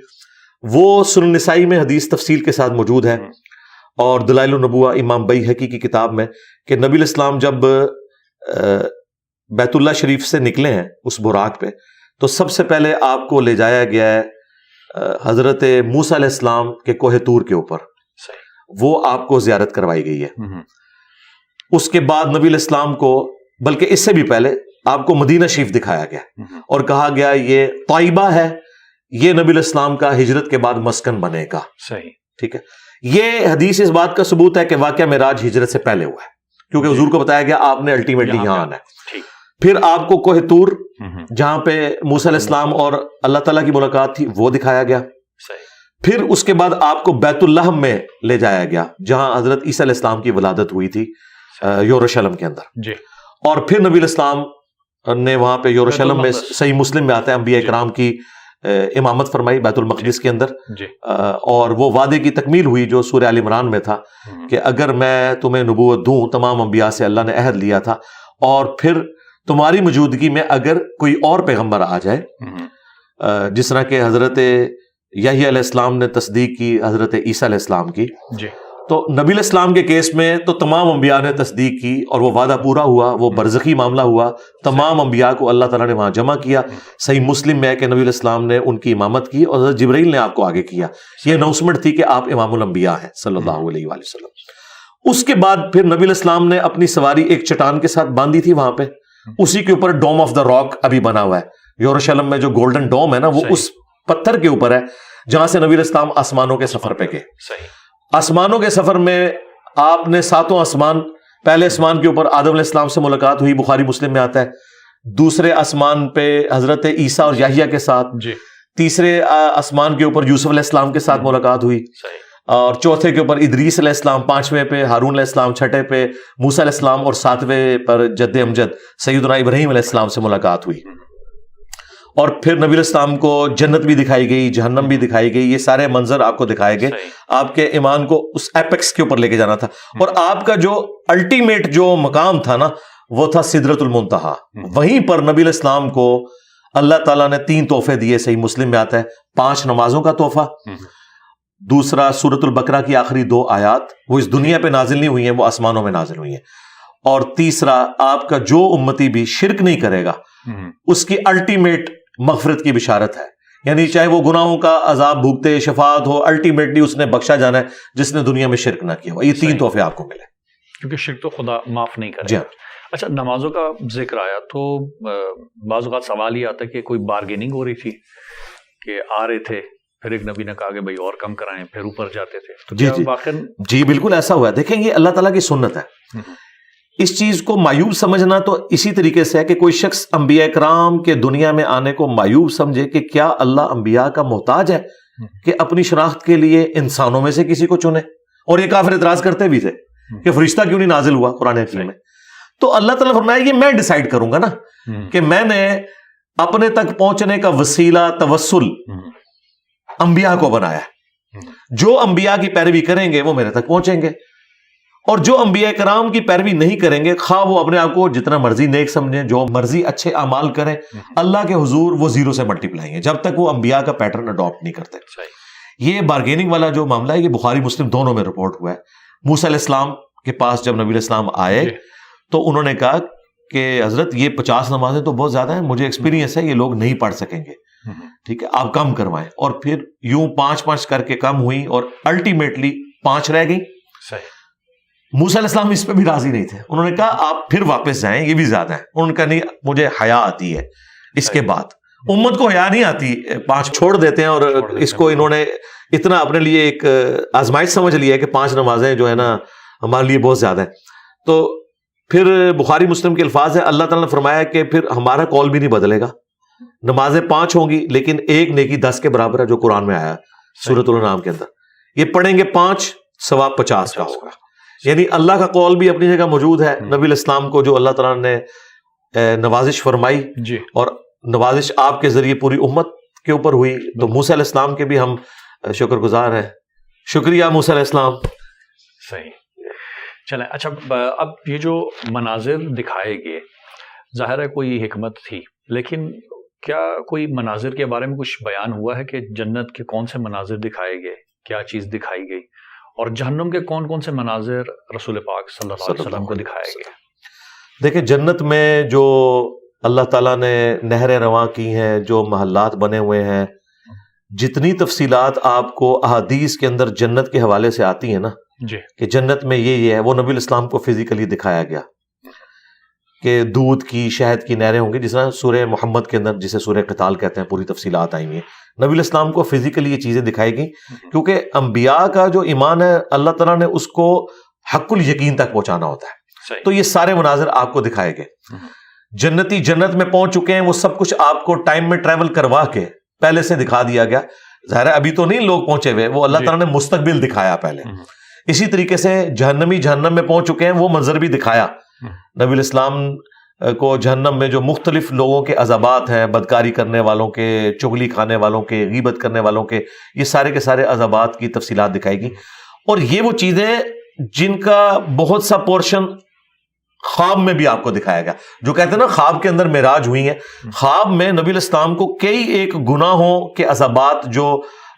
S2: وہ سنن نسائی میں حدیث تفصیل کے ساتھ موجود ہے، اور دلائل النبوہ امام بیہقی کی کتاب میں کہ نبی الاسلام جب بیت اللہ شریف سے نکلے ہیں اس براق پہ، تو سب سے پہلے آپ کو لے جایا گیا ہے حضرت موسیٰ علیہ السلام کے کوہ طور کے اوپر. وہ آپ کو زیارت کروائی گئی ہے. اس کے بعد نبی علیہ السلام کو، بلکہ اس سے بھی پہلے آپ کو مدینہ شریف دکھایا گیا اور کہا گیا یہ طیبہ ہے، یہ نبی علیہ السلام کا ہجرت کے بعد مسکن بنے گا.
S1: صحیح.
S2: ٹھیک ہے. یہ حدیث اس بات کا ثبوت ہے کہ واقعہ معراج ہجرت سے پہلے ہوا ہے، کیونکہ حضور کو بتایا گیا آپ نے الٹیمیٹلی یہاں آنا ہے. پھر آپ کو کوہ طور جہاں پہ موسیٰ علیہ السلام اور اللہ تعالیٰ کی ملاقات تھی وہ دکھایا گیا. پھر اس کے بعد آپ کو بیت اللحم میں لے جایا گیا جہاں حضرت عیسیٰ علیہ السلام کی ولادت ہوئی تھی یروشلم کے اندر. اور پھر نبی علیہ السلام نے وہاں پہ یروشلم میں، صحیح مسلم میں آتا ہے، انبیاء کرام کی امامت فرمائی بیت المقدس کے اندر. اور وہ وعدے کی تکمیل ہوئی جو سورہ آل عمران میں تھا کہ اگر میں تمہیں نبوت دوں، تمام انبیاء سے اللہ نے عہد لیا تھا. اور پھر تمہاری موجودگی میں اگر کوئی اور پیغمبر آ جائے، جس طرح کہ حضرت یحییٰ علیہ السلام نے تصدیق کی حضرت عیسیٰ علیہ السلام کی،
S1: جی،
S2: تو نبی علیہ السلام کے کیس میں تو تمام انبیاء نے تصدیق کی اور وہ وعدہ پورا ہوا، وہ برزخی معاملہ ہوا، تمام انبیاء کو اللہ تعالیٰ نے وہاں جمع کیا۔ صحیح مسلم میں ہے کہ نبی علیہ السلام نے ان کی امامت کی اور حضرت جبرائیل نے آپ کو آگے کیا۔ یہ اناؤنسمنٹ تھی کہ آپ امام الانبیاء ہیں صلی اللہ علیہ وآلہ وسلم۔ اس کے بعد پھر نبی علیہ السلام نے اپنی سواری ایک چٹان کے ساتھ باندھی تھی وہاں پہ، اسی کے اوپر ڈوم آف دا راک ابھی بنا ہوا ہے یروشلم میں، جو گولڈن ڈوم ہے نا، وہ اس پتھر کے اوپر ہے جہاں سے نبی علیہ السلام آسمانوں کے سفر پہ گئے۔ آسمانوں کے سفر میں آپ نے 7 آسمان، پہلے آسمان کے اوپر آدم علیہ السلام سے ملاقات ہوئی، بخاری مسلم میں آتا ہے۔ دوسرے آسمان پہ حضرت عیسیٰ اور یحییٰ کے ساتھ، تیسرے آسمان کے اوپر یوسف علیہ السلام کے ساتھ ملاقات ہوئی، اور چوتھے کے اوپر ادریس علیہ السلام، 5ویں پہ ہارون علیہ السلام، 6ٹھے پہ موسیٰ علیہ السلام، اور 7ویں پر جد امجد سیدنا ابراہیم علیہ السلام سے ملاقات ہوئی۔ اور پھر نبی علیہ السلام کو جنت بھی دکھائی گئی، جہنم بھی دکھائی گئی، یہ سارے منظر آپ کو دکھائے گئے۔ آپ کے ایمان کو اس ایپیکس کے اوپر لے کے جانا تھا، اور آپ کا جو الٹیمیٹ جو مقام تھا نا، وہ تھا سدرۃ المنتہا۔ وہیں پر نبی علیہ السلام کو اللہ تعالیٰ نے 3 تحفے دیے، صحیح مسلم میں آتا ہے، 5 نمازوں کا تحفہ، دوسرا سورۃ البقرہ کی آخری 2 آیات، وہ اس دنیا پہ نازل نہیں ہوئی ہیں، وہ آسمانوں میں نازل ہوئی ہیں، اور تیسرا آپ کا جو امتی بھی شرک نہیں کرے گا اس کی الٹیمیٹ مغفرت کی بشارت ہے، یعنی چاہے وہ گناہوں کا عذاب بھوگتے، شفاعت ہو، الٹیمیٹلی اس نے بخشا جانا ہے جس نے دنیا میں شرک نہ کیا ہو۔ یہ 3 تحفے آپ کو ملے،
S1: کیونکہ شرک تو خدا معاف نہیں کرے۔
S2: جی
S1: اچھا، نمازوں کا ذکر آیا تو بعض اوقات سوال یہ آتا ہے کہ کوئی بارگیننگ ہو رہی تھی کہ آ رہے تھے، پھر ایک نبی نے کہا کہ بھائی اور کم کرائیں، پھر اوپر جاتے تھے، تو کیا واقعی؟
S2: جی بالکل ایسا ہوا ہے۔ دیکھیں یہ اللہ تعالیٰ کی سنت ہے۔ اس چیز کو مایوب سمجھنا تو اسی طریقے سے ہے کہ کوئی شخص انبیاء کرام کے دنیا میں آنے کو مایوب سمجھے کہ کیا اللہ انبیاء کا محتاج ہے کہ اپنی شناخت کے لیے انسانوں میں سے کسی کو چنے؟ اور یہ کافر اعتراض کرتے بھی تھے کہ فرشتہ کیوں نہیں نازل ہوا قرآن حکیم میں؟ تو اللہ تعالیٰ نے فرمایا یہ میں ڈیسائیڈ کروں گا نا، کہ میں نے اپنے تک پہنچنے کا وسیلہ توسل انبیاء کو بنایا ہے۔ جو انبیاء کی پیروی کریں گے وہ میرے تک پہنچیں گے، اور جو انبیاء کرام کی پیروی نہیں کریں گے، خواہ وہ اپنے آپ کو جتنا مرضی نیک سمجھیں، جو مرضی اچھے اعمال کریں، اللہ کے حضور وہ 0 سے ملٹیپلائیں گے جب تک وہ انبیاء کا پیٹرن اڈاپٹ نہیں کرتے۔ یہ بارگیننگ والا جو معاملہ ہے یہ بخاری مسلم دونوں میں رپورٹ ہوا ہے۔ موسیٰ علیہ السلام کے پاس جب نبی علیہ السلام آئے تو انہوں نے کہا کہ حضرت یہ 50 نمازیں تو بہت زیادہ ہیں، مجھے ایکسپیرینس ہے یہ لوگ نہیں پڑھ سکیں گے، ٹھیک ہے آپ کم کروائیں۔ اور پھر یوں 5 کر کے کم ہوئی اور الٹیمیٹلی 5 رہ گئی۔ موسیٰ علیہ السلام اس پہ بھی راضی نہیں تھے، انہوں نے کہا آپ پھر واپس جائیں، یہ بھی زیادہ ہے۔ انہوں نے کہا نہیں، مجھے حیا آتی ہے اس کے بعد، امت کو حیا نہیں آتی، 5 چھوڑ دیتے ہیں، اور اس کو انہوں نے اتنا اپنے لیے ایک آزمائش سمجھ لیا ہے کہ 5 نمازیں جو ہے نا ہمارے لیے بہت زیادہ ہیں۔ تو پھر بخاری مسلم کے الفاظ ہیں، اللہ تعالیٰ نے فرمایا کہ پھر ہمارا کال بھی نہیں بدلے گا، نمازیں 5 ہوں گی لیکن ایک نیکی 10 کے برابر ہے، جو قرآن میں آیا سورۃ الانعام کے اندر، یہ پڑھیں گے 5 ثواب 50 کا ہوگا۔ یعنی اللہ کا قول بھی اپنی جگہ موجود ہے۔ نبی علیہ السلام کو جو اللہ تعالیٰ نے نوازش فرمائی، اور نوازش آپ کے ذریعے پوری امت کے اوپر ہوئی، تو موسیٰ علیہ السلام کے بھی ہم شکر گزار ہیں۔ شکریہ موسیٰ علیہ السلام۔
S1: صحیح، چلیں اچھا، اب یہ جو مناظر دکھائے گئے ظاہر ہے کوئی حکمت تھی، لیکن کیا کوئی مناظر کے بارے میں کچھ بیان ہوا ہے کہ جنت کے کون سے مناظر دکھائے گئے، کیا چیز دکھائی گئی، اور جہنم کے کون کون سے مناظر رسول پاک صلی اللہ علیہ وسلم کو دکھائے گئے؟
S2: دیکھیں جنت میں جو اللہ تعالیٰ نے نہریں رواں کی ہیں، جو محلات بنے ہوئے ہیں، جتنی تفصیلات آپ کو احادیث کے اندر جنت کے حوالے سے آتی ہیں نا، کہ جنت میں یہ ہے، وہ نبی الاسلام کو فزیکلی دکھایا گیا کہ دودھ کی شہد کی نہریں ہوں گی، جس طرح سورہ محمد کے اندر جسے سورہ قتال کہتے ہیں پوری تفصیلات آئی ہیں۔ نبی علیہ السلام کو فزیکلی یہ چیزیں دکھائی گئیں، کیونکہ انبیاء کا جو ایمان ہے اللہ تعالیٰ نے اس کو حق الیقین تک پہنچانا ہوتا ہے، تو یہ سارے مناظر آپ کو دکھائے گئے۔ جنتی جنت میں پہنچ چکے ہیں، وہ سب کچھ آپ کو ٹائم میں ٹریول کروا کے پہلے سے دکھا دیا گیا۔ ظاہر ہے ابھی تو نہیں لوگ پہنچے ہوئے، وہ اللہ تعالیٰ نے مستقبل دکھایا پہلے۔ اسی طریقے سے جہنمی جہنم میں پہنچ چکے ہیں، وہ منظر بھی دکھایا۔ نبی علیہ السلام کو جہنم میں جو مختلف لوگوں کے عذابات ہیں، بدکاری کرنے والوں کے، چغلی کھانے والوں کے، غیبت کرنے والوں کے، یہ سارے کے سارے عذابات کی تفصیلات دکھائے گی۔ اور یہ وہ چیزیں جن کا بہت سا پورشن خواب میں بھی آپ کو دکھایا گیا. جو کہتے ہیں نا خواب کے اندر معراج ہوئی ہے, خواب میں نبی علیہ السلام کو کئی ایک گناہوں کے عذابات جو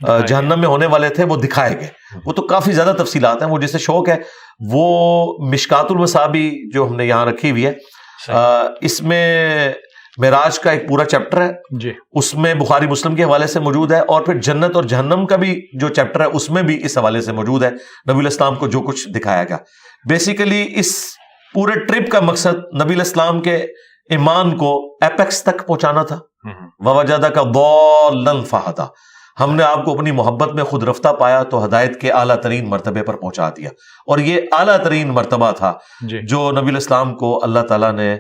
S2: جہنم میں ہونے والے تھے وہ دکھائے گئے. وہ تو کافی زیادہ تفصیلات ہیں, وہ جسے شوق ہے وہ مشکات المصابیح جو ہم نے یہاں رکھی ہوئی ہے, اس میں معراج کا ایک پورا چیپٹر ہے
S1: جی,
S2: اس میں بخاری مسلم کے حوالے سے موجود ہے, اور پھر جنت اور جہنم کا بھی جو چیپٹر ہے اس میں بھی اس حوالے سے موجود ہے نبی علیہ السلام کو جو کچھ دکھایا گیا. بیسیکلی اس پورے ٹرپ کا مقصد نبی علیہ السلام کے ایمان کو ایپیکس تک پہنچانا تھا. وَوَجَدَكَ ضَالًّا فَہَدَىٰ, ہم نے آپ کو اپنی محبت میں خود رفتہ پایا تو ہدایت کے اعلیٰ ترین مرتبے پر پہنچا دیا. اور یہ اعلیٰ ترین مرتبہ تھا جو نبی علیہ السلام کو اللہ تعالیٰ نے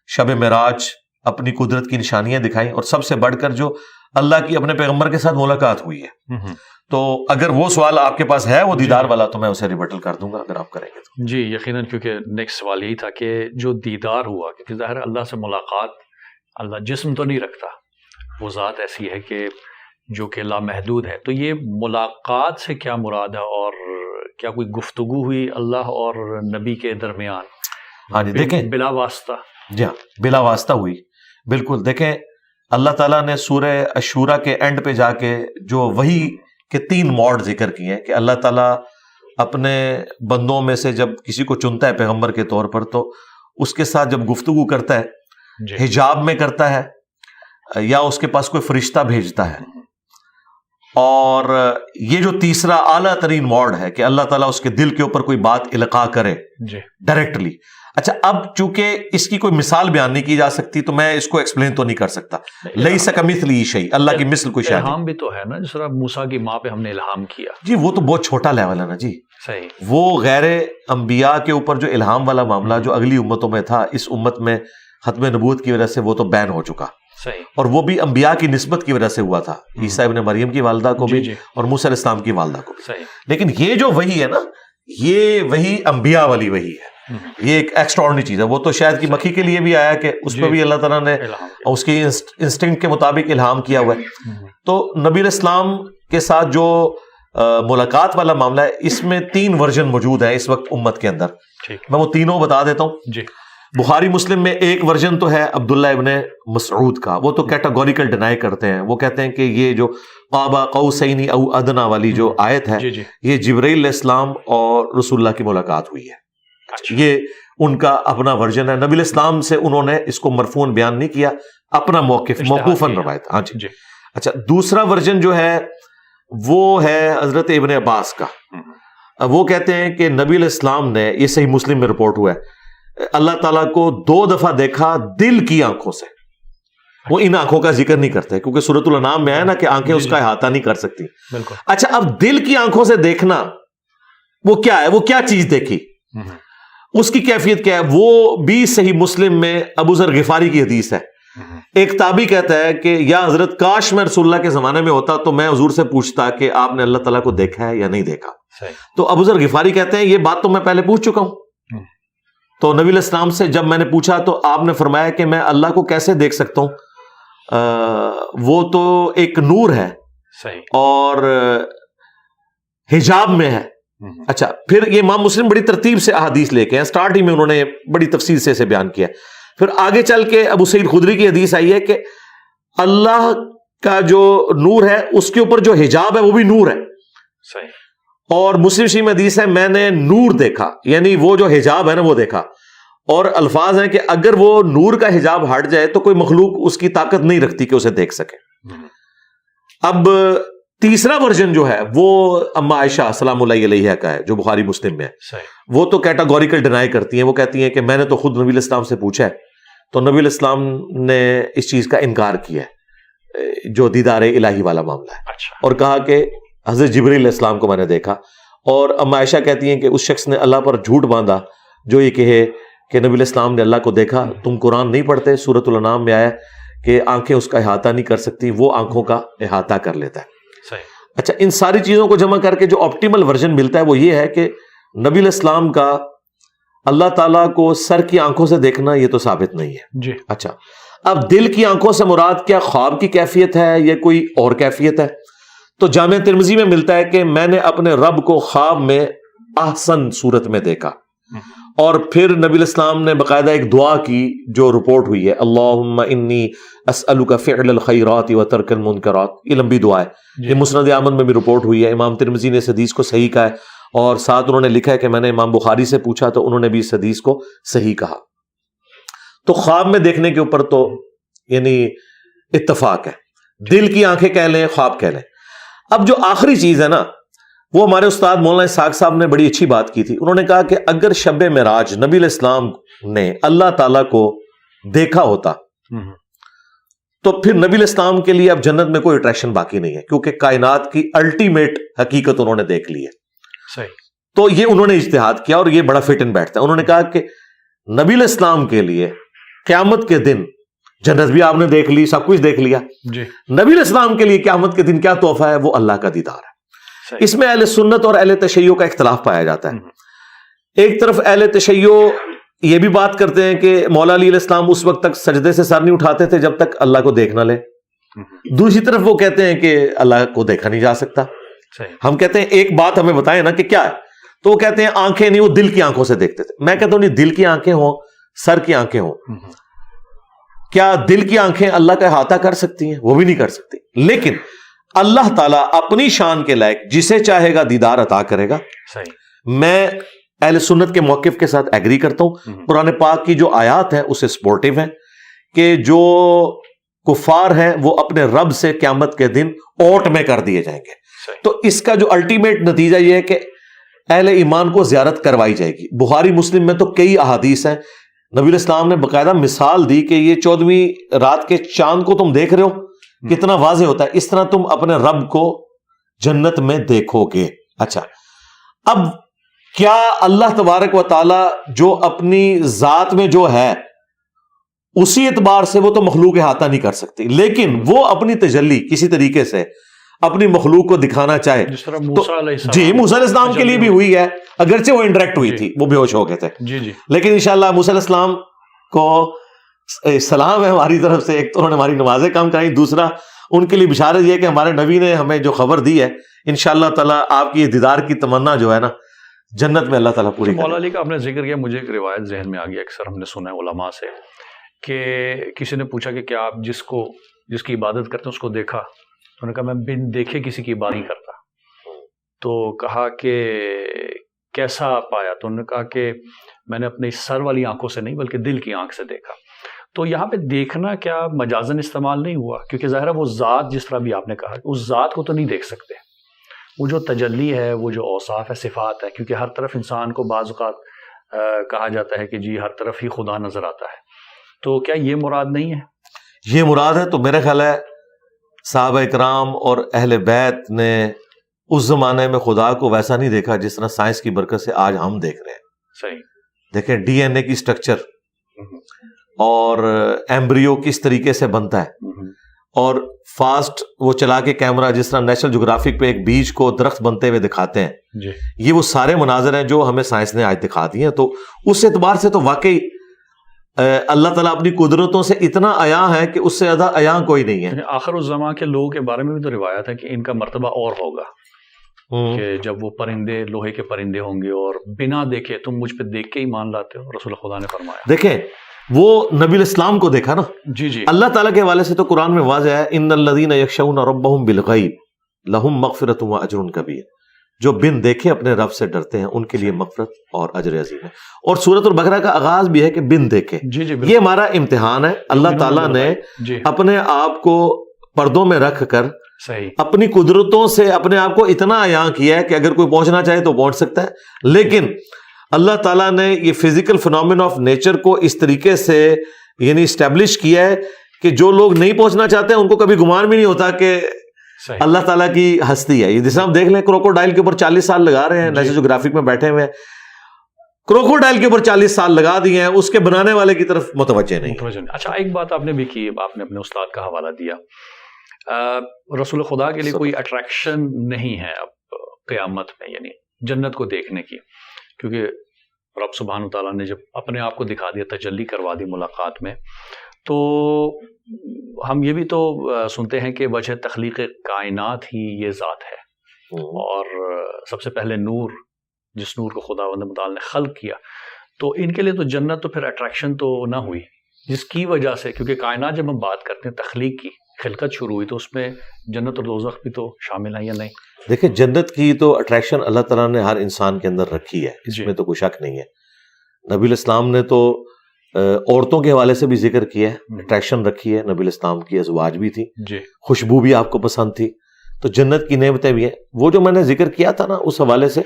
S2: شب معراج اپنی قدرت کی نشانیاں دکھائیں, اور سب سے بڑھ کر جو اللہ کی اپنے پیغمبر کے ساتھ ملاقات ہوئی ہے. تو اگر وہ سوال آپ کے پاس ہے وہ دیدار والا تو میں اسے ریبٹل کر دوں گا اگر آپ کریں گے تو.
S1: جی یقیناً, کیونکہ نیکسٹ سوال یہی تھا کہ جو دیدار ہوا, کیونکہ ظاہر اللہ سے ملاقات, اللہ جسم تو نہیں رکھتا, وہ ذات ایسی ہے کہ جو کہ لامحدود ہے. تو یہ ملاقات سے کیا مراد ہے, اور کیا کوئی گفتگو ہوئی اللہ اور نبی کے درمیان؟
S2: ہاں جی دیکھیں,
S1: بلا واسطہ.
S2: جی ہاں بلا واسطہ ہوئی, بالکل. دیکھیں اللہ تعالیٰ نے سورہ الشورى کے اینڈ پہ جا کے جو وحی کے 3 موڈ ذکر کیے ہیں کہ اللہ تعالیٰ اپنے بندوں میں سے جب کسی کو چنتا ہے پیغمبر کے طور پر تو اس کے ساتھ جب گفتگو کرتا ہے حجاب میں کرتا ہے یا اس کے پاس کوئی فرشتہ بھیجتا ہے. اور یہ جو تیسرا اعلیٰ ترین موڈ ہے کہ اللہ تعالیٰ اس کے دل کے اوپر کوئی بات القاء کرے ڈائریکٹلی. اچھا, اب چونکہ اس کی کوئی مثال بیان نہیں کی جا سکتی تو میں اس کو ایکسپلین تو نہیں کر سکتا. لیس کمثلہ شیء, اللہ کی مثل کوئی شے نہیں.
S1: الہام بھی تو ہے نا, جس طرح موسیٰ کی ماں پہ ہم نے الہام کیا.
S2: جی وہ تو بہت چھوٹا لیول ہے نا جی.
S1: صحیح.
S2: وہ غیر انبیاء کے اوپر جو الہام والا معاملہ جو اگلی امتوں میں تھا, اس امت میں ختم نبوت کی وجہ سے وہ تو بین ہو چکا.
S1: صحیح.
S2: اور وہ بھی انبیاء کی نسبت کی وجہ سے ہوا تھا, عیسیٰ ابن مریم کی والدہ کو بھی اور موسیٰ علیہ السلام کی والدہ کو بھی.
S1: صحیح.
S2: لیکن یہ جو وحی ہے نا, یہ وحی انبیاء والی وحی ہے. یہ ایک ایکسٹراڈنری چیز ہے. وہ تو شاید کی مکھی کے لیے بھی آیا کہ اس پہ بھی اللہ تعالیٰ نے اس کی انسٹنکٹ کے مطابق الہام کیا ہوا ہے. تو نبی علیہ السلام کے ساتھ جو ملاقات والا معاملہ ہے, اس میں 3 ورژن موجود ہیں اس وقت امت کے اندر. میں وہ تینوں بتا دیتا ہوں.
S1: جی.
S2: بخاری مسلم میں ایک ورژن تو ہے عبداللہ ابن مسعود کا, وہ تو کیٹاگوریکل ڈینائی کرتے ہیں. وہ کہتے ہیں کہ یہ جو قاب قوسین او ادنی والی جو آیت ہے یہ جبرائیل علیہ السلام اور رسول اللہ کی ملاقات ہوئی ہے. یہ ان کا اپنا ورژن ہے. نبی علیہ السلام سے انہوں نے اس کو مرفوعاً بیان نہیں کیا, اپنا موقف موقوفاً روایت. ہاں جی. اچھا, دوسرا ورژن جو ہے وہ ہے حضرت ابن عباس کا. وہ کہتے ہیں کہ نبی علیہ السلام نے, یہ صحیح مسلم میں رپورٹ ہوا ہے, اللہ تعالیٰ کو 2 دفعہ دیکھا دل کی آنکھوں سے. وہ ان آنکھوں کا ذکر نہیں کرتے کیونکہ سورۃ الانعام میں آیا نا کہ آنکھیں اس کا احاطہ نہیں کر سکتی. اچھا, اب دل کی آنکھوں سے دیکھنا وہ کیا ہے, وہ کیا چیز دیکھی, اس کی کیفیت کیا ہے؟ وہ بھی صحیح مسلم میں ابو ذر غفاری کی حدیث ہے. ایک تابعی کہتا ہے کہ یا حضرت کاش میں رسول اللہ کے زمانے میں ہوتا تو میں حضور سے پوچھتا کہ آپ نے اللہ تعالیٰ کو دیکھا ہے یا نہیں دیکھا. تو ابو ذر غفاری کہتے ہیں یہ بات تو میں پہلے پوچھ چکا ہوں. تو نبی علیہ السلام سے جب میں نے پوچھا تو آپ نے فرمایا کہ میں اللہ کو کیسے دیکھ سکتا ہوں, وہ تو ایک نور ہے اور حجاب میں ہے. اچھا, پھر یہ امام مسلم بڑی ترتیب سے احادیث لے کے ہیں, سٹارٹ ہی میں انہوں نے بڑی تفصیل سے اسے بیان کیا. پھر آگے چل کے ابو سعید خدری کی حدیث آئی ہے کہ اللہ کا جو نور ہے اس کے اوپر جو حجاب ہے وہ بھی نور ہے.
S1: صحیح.
S2: اور مسلم شریف میں حدیث ہے میں نے نور دیکھا, یعنی وہ جو حجاب ہے نا وہ دیکھا. اور الفاظ ہیں کہ اگر وہ نور کا حجاب ہٹ جائے تو کوئی مخلوق اس کی طاقت نہیں رکھتی کہ اسے دیکھ سکے. اب تیسرا ورژن جو ہے وہ اما عائشہ سلام اللہ علیہا کا ہے جو بخاری مسلم میں ہے. وہ تو کیٹاگوریکل ڈینائی کرتی ہیں. وہ کہتی ہیں کہ میں نے تو خود نبی علیہ السلام سے پوچھا ہے تو نبی علیہ السلام نے اس چیز کا انکار کیا ہے جو دیدار الہی والا معاملہ ہے, اور کہا کہ حضرت جبرائیل علیہ السلام کو میں نے دیکھا. اور اما عائشہ کہتی ہیں کہ اس شخص نے اللہ پر جھوٹ باندھا جو یہ کہے کہ نبی علیہ السلام نے اللہ کو دیکھا. تم قرآن نہیں پڑھتے, سورۃ الانعام میں آیا کہ آنکھیں اس کا احاطہ نہیں کر سکتی, وہ آنکھوں کا احاطہ کر لیتا ہے. اچھا, ان ساری چیزوں کو جمع کر کے جو آپٹیمل ورژن ملتا ہے وہ یہ ہے کہ نبی علیہ السلام کا اللہ تعالیٰ کو سر کی آنکھوں سے دیکھنا یہ تو ثابت نہیں ہے.
S1: جی.
S2: اچھا, اب دل کی آنکھوں سے مراد کیا خواب کی کیفیت ہے یا کوئی اور کیفیت ہے؟ تو جامع ترمذی میں ملتا ہے کہ میں نے اپنے رب کو خواب میں احسن صورت میں دیکھا, اور پھر نبی الاسلام نے باقاعدہ ایک دعا کی جو رپورٹ ہوئی ہے، اللہم انی اسألک فعل الخیرات وترک المنکرات، یہ لمبی دعا ہے، یہ مسند احمد میں بھی رپورٹ ہوئی ہے، امام ترمذی نے اس حدیث کو صحیح کہا ہے، اور ساتھ انہوں نے لکھا ہے کہ میں نے امام بخاری سے پوچھا تو انہوں نے بھی اس حدیث کو صحیح کہا۔ تو خواب میں دیکھنے کے اوپر تو یعنی اتفاق ہے، دل کی آنکھیں کہہ لیں، خواب کہہ لیں۔ اب جو آخری چیز ہے نا، وہ ہمارے استاد مولانا اسحاق صاحب نے بڑی اچھی بات کی تھی، انہوں نے کہا کہ اگر شب معراج نبی علیہ السلام نے اللہ تعالیٰ کو دیکھا ہوتا تو پھر نبی علیہ السلام کے لیے اب جنت میں کوئی اٹریکشن باقی نہیں ہے، کیونکہ کائنات کی الٹیمیٹ حقیقت انہوں نے دیکھ لی ہے۔
S1: صحیح۔
S2: تو یہ انہوں نے اجتہاد کیا اور یہ بڑا فٹ ان بیٹھتا ہے۔ انہوں نے کہا کہ نبی علیہ السلام کے لیے قیامت کے دن جنت بھی آپ نے دیکھ لی، سب کچھ دیکھ لیا،
S1: جی،
S2: نبی علیہ السلام کے لیے قیامت کے دن کیا تحفہ ہے؟ وہ اللہ کا دیدار ہے۔
S1: صحیح۔
S2: اس میں اہل سنت اور اہل تشیع کا اختلاف پایا جاتا ہے۔ ایک طرف اہل تشیع یہ بھی بات کرتے ہیں کہ مولا علی علیہ السلام اس وقت تک سجدے سے سر نہیں اٹھاتے تھے جب تک اللہ کو دیکھ نہ لے۔ دوسری طرف وہ کہتے ہیں کہ اللہ کو دیکھا نہیں جا سکتا۔
S1: صحیح۔
S2: ہم کہتے ہیں ایک بات ہمیں بتائیں نا کہ کیا ہے، تو وہ کہتے ہیں آنکھیں نہیں، وہ دل کی آنکھوں سے دیکھتے تھے۔ میں کہتا ہوں نہیں، دل کی آنکھیں ہوں، سر کی آنکھیں ہوں، کیا دل کی آنکھیں اللہ کا احاطہ کر سکتی ہیں؟ وہ بھی نہیں کر سکتی، لیکن اللہ تعالیٰ اپنی شان کے لائق جسے چاہے گا دیدار عطا کرے گا۔
S1: صحیح۔
S2: میں اہل سنت کے موقف کے ساتھ ایگری کرتا ہوں۔ قرآن پاک کی جو آیات ہیں اسے سپورٹیو ہیں کہ جو کفار ہیں وہ اپنے رب سے قیامت کے دن اوٹ میں کر دیے جائیں گے۔ تو اس کا جو الٹیمیٹ نتیجہ یہ ہے کہ اہل ایمان کو زیارت کروائی جائے گی۔ بخاری مسلم میں تو کئی احادیث ہیں، نبی علیہ السلام نے باقاعدہ مثال دی کہ یہ 14ویں رات کے چاند کو تم دیکھ رہے ہو کتنا واضح ہوتا ہے، اس طرح تم اپنے رب کو جنت میں دیکھو گے۔ اچھا، اب کیا اللہ تبارک و تعالی جو اپنی ذات میں جو ہے اسی اعتبار سے وہ تو مخلوق احاطہ نہیں کر سکتی، لیکن وہ اپنی تجلی کسی طریقے سے اپنی مخلوق کو دکھانا چاہے،
S1: جس طرح موسیٰ علیہ السلام،
S2: جی موسیٰ علیہ السلام کے لیے بھی ہوئی ہے، اگرچہ وہ انڈائریکٹ ہوئی تھی، وہ بے ہوش ہو گئے تھے،
S1: جی جی،
S2: لیکن انشاءاللہ موسیٰ علیہ السلام کو سلام ہے ہماری طرف سے، ایک تو انہوں نے ہماری نمازیں کام کرائیں، دوسرا ان کے لیے بشارت یہ کہ ہمارے نبی نے ہمیں جو خبر دی ہے انشاءاللہ تعالیٰ آپ کی دیدار کی تمنا جو ہے نا جنت میں اللہ تعالیٰ پوری کرے۔
S1: مولا علی کا آپ نے ذکر کیا، مجھے ایک روایت ذہن میں آ گئی، اکثر ہم نے سنا ہے علماء سے کہ کسی نے پوچھا کہ کیا آپ جس کی عبادت کرتے ہیں اس کو دیکھا؟ انہوں نے کہا میں بن دیکھے کسی کی عبادت نہیں کرتا۔ تو کہا کہ کیسا پایا؟ تو انہوں نے کہا کہ میں نے اپنی سر والی آنکھوں سے نہیں بلکہ دل کی آنکھ سے دیکھا۔ تو یہاں پہ دیکھنا کیا مجازن استعمال نہیں ہوا؟ کیونکہ ظاہر ہے وہ ذات، جس طرح بھی آپ نے کہا، اس ذات کو تو نہیں دیکھ سکتے، وہ جو تجلی ہے، وہ جو اوصاف ہے، صفات ہے، کیونکہ ہر طرف انسان کو بعض اوقات کہا جاتا ہے کہ جی ہر طرف ہی خدا نظر آتا ہے، تو کیا یہ مراد نہیں ہے؟
S2: یہ مراد ہے۔ تو میرا خیال ہے صحابہ اکرام اور اہل بیت نے اس زمانے میں خدا کو ویسا نہیں دیکھا جس طرح سائنس کی برکت سے آج ہم دیکھ رہے ہیں۔
S1: صحیح۔
S2: دیکھیں ڈی این اے کی سٹرکچر اور ایمبریو کس طریقے سے بنتا ہے، اور فاسٹ وہ چلا کے کیمرہ جس طرح نیشنل جغرافک پہ ایک بیج کو درخت بنتے ہوئے دکھاتے ہیں،
S1: جی،
S2: یہ وہ سارے مناظر ہیں جو ہمیں سائنس نے آج دکھا دی ہیں۔ تو اس اعتبار سے تو واقعی اللہ تعالیٰ اپنی قدرتوں سے اتنا عیاں ہے کہ اس سے زیادہ عیاں کوئی نہیں ہے۔
S1: آخر الزماں کے لوگوں کے بارے میں بھی تو روایت ہے کہ ان کا مرتبہ اور ہوگا، کہ جب وہ پرندے لوہے کے پرندے ہوں گے اور بنا دیکھے تم مجھ پہ دیکھ کے ہی مان لاتے ہو، رسول خدا نے فرمایا۔
S2: دیکھیں وہ نبی الاسلام کو دیکھا نا،
S1: جی جی،
S2: اللہ تعالیٰ کے حوالے سے تو قرآن میں واضح ہے، ان الذین یخشون ربهم بالغیب لہم مغفرۃ واجر کبیر، جو بن دیکھے اپنے رب سے ڈرتے ہیں ان کے لیے مغفرت اور اجر عظیم ہے۔ اور سورۃ البقرہ کا آغاز بھی ہے کہ بن دیکھے،
S1: جی جی،
S2: یہ ہمارا امتحان ہے۔ اللہ تعالیٰ نے
S1: جی
S2: اپنے آپ کو پردوں میں رکھ کر
S1: صحیح،
S2: اپنی قدرتوں سے اپنے آپ کو اتنا عیاں کیا ہے کہ اگر کوئی پہنچنا چاہے تو پہنچ سکتا ہے، لیکن اللہ تعالیٰ نے یہ فزیکل فنومین آف نیچر کو اس طریقے سے یعنی اسٹیبلش کیا ہے کہ جو لوگ نہیں پہنچنا چاہتے ہیں ان کو کبھی گمان بھی نہیں ہوتا کہ
S1: صحیح،
S2: اللہ تعالیٰ کی ہستی ہے۔ یہ جیسے ہم دیکھ لیں کروکوڈائل کے اوپر 40 سال لگا رہے ہیں، نیشنل جغرافک میں بیٹھے ہوئے ہیں، کروکوڈائل کے اوپر 40 سال لگا دیے ہیں، اس کے بنانے والے کی طرف متوجہ نہیں۔
S1: اچھا ایک بات آپ نے بھی کی، آپ نے اپنے استاد کا حوالہ دیا، رسول خدا کے لیے کوئی اٹریکشن نہیں ہے اب قیامت میں، یعنی جنت کو دیکھنے کی، کیونکہ رب سبحانہ تعالیٰ نے جب اپنے آپ کو دکھا دیا، تجلی کروا دی ملاقات میں، تو ہم یہ بھی تو سنتے ہیں کہ وجہ تخلیق کائنات ہی یہ ذات ہے، اور سب سے پہلے نور، جس نور کو خداوند متعال نے خلق کیا، تو ان کے لیے تو جنت تو پھر اٹریکشن تو نہ ہوئی، جس کی وجہ سے، کیونکہ کائنات جب ہم بات کرتے ہیں تخلیق کی، خلقت شروع ہوئی، تو اس میں جنت اور دوزخ بھی تو شامل ہیں یا نہیں؟
S2: دیکھیں جنت کی تو اٹریکشن اللہ تعالیٰ نے ہر انسان کے اندر رکھی ہے، اس میں تو کوئی شک نہیں ہے۔ نبی الاسلام نے تو عورتوں کے حوالے سے بھی ذکر کیا ہے، اٹریکشن رکھی ہے، نبی الاسلام کی ازواج بھی تھی، خوشبو بھی آپ کو پسند تھی، تو جنت کی نعمتیں بھی ہیں۔ وہ جو میں نے ذکر کیا تھا نا، اس حوالے سے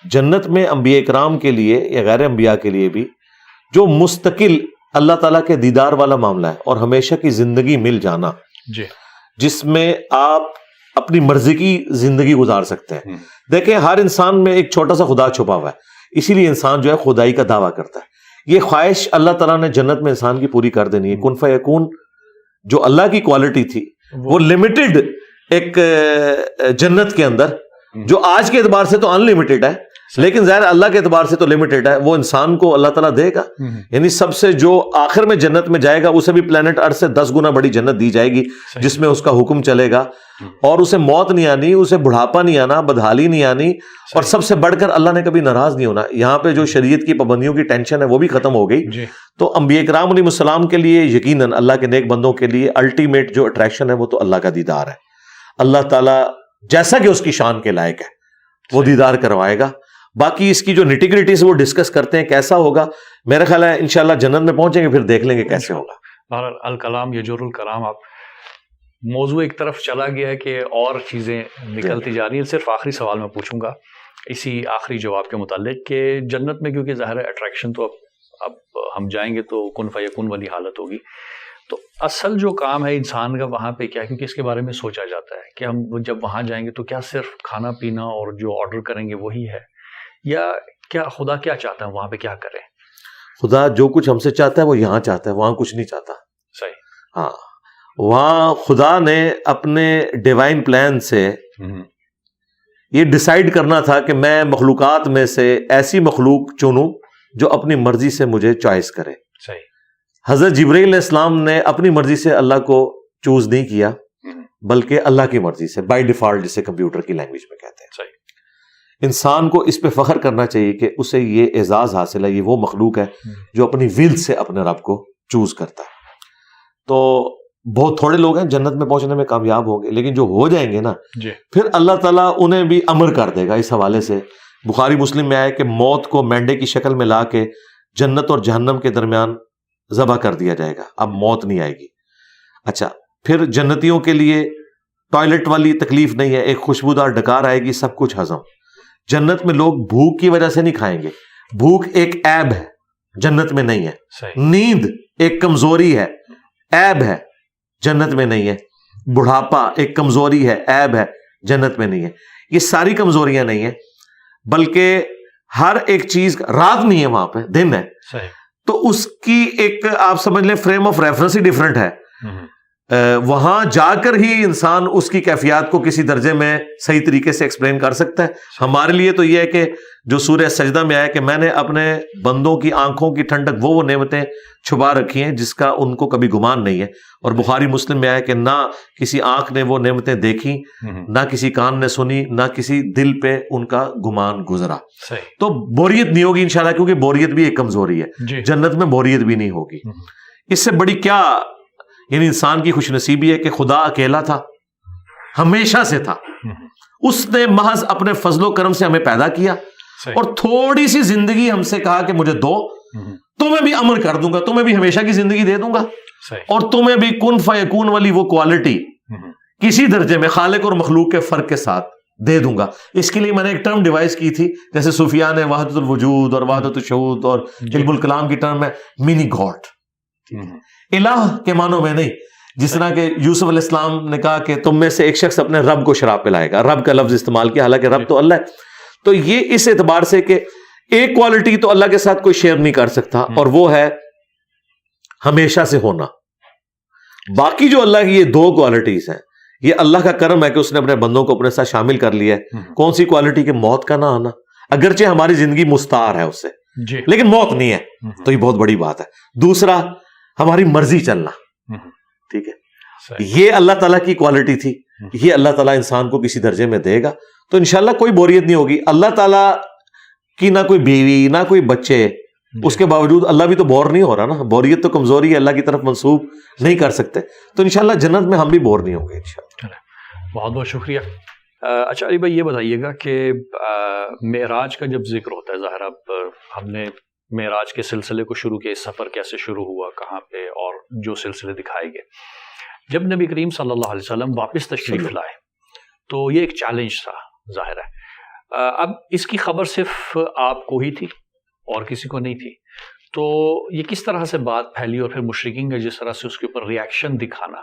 S2: جنت میں انبیاء کرام کے لیے یا غیر انبیاء کے لیے بھی جو مستقل اللہ تعالیٰ کے دیدار والا معاملہ ہے اور ہمیشہ کی زندگی مل جانا، جس میں آپ اپنی مرضی کی زندگی گزار سکتے ہیں۔ دیکھیں ہر انسان میں ایک چھوٹا سا خدا چھپا ہوا ہے، اسی لیے انسان جو ہے خدائی کا دعویٰ کرتا ہے۔ یہ خواہش اللہ تعالیٰ نے جنت میں انسان کی پوری کر دینی ہے۔ کن فیکون جو اللہ کی کوالٹی تھی وہ لمیٹڈ ایک جنت کے اندر، جو آج کے اعتبار سے تو ان لمیٹڈ ہے، لیکن ظاہر اللہ کے اعتبار سے تو لمیٹڈ ہے، وہ انسان کو اللہ تعالیٰ دے گا۔ یعنی سب سے جو آخر میں جنت میں جائے گا اسے بھی پلانٹ ارتھ سے 10 گنا بڑی جنت دی جائے گی، جس میں اس کا حکم چلے گا اور اسے موت نہیں آنی، اسے بڑھاپا نہیں آنا، بدحالی نہیں آنی، اور سب سے بڑھ کر اللہ نے کبھی ناراض نہیں ہونا۔ یہاں پہ جو شریعت کی پابندیوں کی ٹینشن ہے وہ بھی ختم ہو گئی۔ تو انبیاء کرام علیہ السلام کے لیے یقیناً اللہ کے نیک بندوں کے لیے الٹیمیٹ جو اٹریکشن ہے وہ تو اللہ کا دیدار ہے۔ اللہ تعالیٰ جیسا کہ اس کی شان کے لائق ہے وہ دیدار کروائے گا۔ باقی اس کی جو نیٹی گریٹیز وہ ڈسکس کرتے ہیں کیسا ہوگا، میرا خیال ہے انشاءاللہ جنت میں پہنچیں گے پھر دیکھ لیں گے کیسے ہوگا۔
S1: الکلام یجر الکلام، آپ موضوع ایک طرف چلا گیا ہے کہ اور چیزیں نکلتی جا رہی ہیں۔ صرف آخری سوال میں پوچھوں گا اسی آخری جواب کے متعلق کہ جنت میں کیونکہ ظاہر ہے اٹریکشن تو اب ہم جائیں گے تو کن فیکون والی حالت ہوگی، تو اصل جو کام ہے انسان کا وہاں پہ کیا ہے؟ کیونکہ اس کے بارے میں سوچا جاتا ہے کہ ہم جب وہاں جائیں گے تو کیا صرف کھانا پینا اور جو آرڈر کریں گے وہی ہے، یا کیا خدا کیا چاہتا ہے وہاں پہ کیا کریں؟
S2: خدا جو کچھ ہم سے چاہتا ہے وہ یہاں چاہتا ہے، وہاں کچھ نہیں چاہتا۔
S1: صحیح،
S2: ہاں، وہاں خدا نے اپنے ڈیوائن پلان سے یہ ڈیسائیڈ کرنا تھا کہ میں مخلوقات میں سے ایسی مخلوق چنوں جو اپنی مرضی سے مجھے چوائس کرے۔
S1: صحیح،
S2: حضرت جبرائیل علیہ السلام نے اپنی مرضی سے اللہ کو چوز نہیں کیا، بلکہ اللہ کی مرضی سے، بائی ڈیفالٹ، جسے کمپیوٹر کی لینگویج میں کہتے ہیں۔
S1: صحیح،
S2: انسان کو اس پہ فخر کرنا چاہیے کہ اسے یہ اعزاز حاصل ہے، یہ وہ مخلوق ہے جو اپنی ول سے اپنے رب کو چوز کرتا ہے۔ تو بہت تھوڑے لوگ ہیں جنت میں پہنچنے میں کامیاب ہوں گے، لیکن جو ہو جائیں گے نا پھر اللہ تعالیٰ انہیں بھی امر کر دے گا۔ اس حوالے سے بخاری مسلم میں آیا کہ موت کو مینڈے کی شکل میں لا کے جنت اور جہنم کے درمیان ذبح کر دیا جائے گا، اب موت نہیں آئے گی۔ اچھا، پھر جنتیوں کے لیے ٹوائلٹ والی تکلیف نہیں ہے، ایک خوشبودار ڈکار آئے گی، سب کچھ ہضم۔ جنت میں لوگ بھوک کی وجہ سے نہیں کھائیں گے، بھوک ایک عیب ہے، جنت میں نہیں ہے۔ نیند ایک کمزوری ہے، عیب ہے، جنت میں نہیں ہے۔ بڑھاپا ایک کمزوری ہے، عیب ہے، جنت میں نہیں ہے۔ یہ ساری کمزوریاں نہیں ہیں، بلکہ ہر ایک چیز، رات نہیں ہے وہاں پہ، دن ہے، تو اس کی ایک آپ سمجھ لیں frame of reference he different ہے۔ وہاں جا کر ہی انسان اس کی کیفیات کو کسی درجے میں صحیح طریقے سے ایکسپلین کر سکتا ہے۔ ہمارے لیے تو یہ ہے کہ جو سورہ سجدہ میں آیا کہ میں نے اپنے بندوں کی آنکھوں کی ٹھنڈک وہ نعمتیں چھپا رکھی ہیں جس کا ان کو کبھی گمان نہیں ہے، اور بخاری مسلم میں آیا کہ نہ کسی آنکھ نے وہ نعمتیں دیکھی، نہ کسی کان نے سنی، نہ کسی دل پہ ان کا گمان گزرا۔ تو بوریت نہیں ہوگی انشاءاللہ، کیونکہ بوریت بھی ایک کمزوری ہے، جنت میں بوریت بھی نہیں ہوگی۔ اس سے بڑی کیا یعنی انسان کی خوش نصیبی ہے کہ خدا اکیلا تھا، ہمیشہ سے تھا، اس نے محض اپنے فضل و کرم سے ہمیں پیدا کیا اور تھوڑی سی زندگی ہم سے کہا کہ مجھے دو، تمہیں بھی امر کر دوں گا، تمہیں بھی ہمیشہ کی زندگی دے دوں گا، اور تمہیں بھی کن فیکون والی وہ کوالٹی کسی درجے میں خالق اور مخلوق کے فرق کے ساتھ دے دوں گا۔ اس کے لیے میں نے ایک ٹرم ڈیوائز کی تھی، جیسے صوفیاء نے وحدت الوجود اور وحدت الشہود اور علم الکلام کی ٹرم ہے منی گاڈ، الہ کے معنوں میں نہیں، جس طرح کہ یوسف علیہ السلام نے کہا کہ تم میں سے ایک شخص اپنے رب کو شراب پلائے گا، رب کا لفظ استعمال کیا، حالانکہ رب تو اللہ ہے۔ تو یہ اس اعتبار سے کہ ایک کوالٹی تو اللہ کے ساتھ کوئی شیئر نہیں کر سکتا، اور وہ ہے ہمیشہ سے ہونا۔ باقی جو اللہ کی یہ دو کوالٹیز ہیں، یہ اللہ کا کرم ہے کہ اس نے اپنے بندوں کو اپنے ساتھ شامل کر لیا ہے۔ کون سی کوالٹی؟ کہ موت کا نہ آنا، اگرچہ ہماری زندگی مستعار ہے اس سے، لیکن موت نہیں ہے، تو یہ بہت بڑی بات ہے۔ دوسرا، ہماری مرضی چلنا، ٹھیک ہے، یہ اللہ تعالیٰ کی کوالٹی تھی، یہ اللہ تعالیٰ انسان کو کسی درجے میں دے گا، تو انشاءاللہ کوئی بوریت نہیں ہوگی۔ اللہ تعالیٰ کی نہ کوئی بیوی، نہ کوئی بچے، اس کے باوجود اللہ بھی تو بور نہیں ہو رہا نا. بوریت تو کمزوری ہے, اللہ کی طرف منسوب نہیں کر سکتے. تو انشاءاللہ جنت میں ہم بھی بور نہیں ہوں گے انشاءاللہ.
S1: بہت بہت شکریہ. اچھا علی بھائی یہ بتائیے گا کہ معراج کا جب ذکر ہوتا ہے, ظاہر اب ہم نے معراج کے سلسلے کو شروع کیا, اس سفر کیسے شروع ہوا, کہاں پہ, اور جو سلسلے دکھائے گئے. جب نبی کریم صلی اللہ علیہ وسلم واپس تشریف لائے تو یہ ایک چیلنج تھا ظاہر ہے. اب اس کی خبر صرف آپ کو ہی تھی اور کسی کو نہیں تھی, تو یہ کس طرح سے بات پھیلی, اور پھر مشرکین کا جس طرح سے اس کے اوپر ریاکشن دکھانا,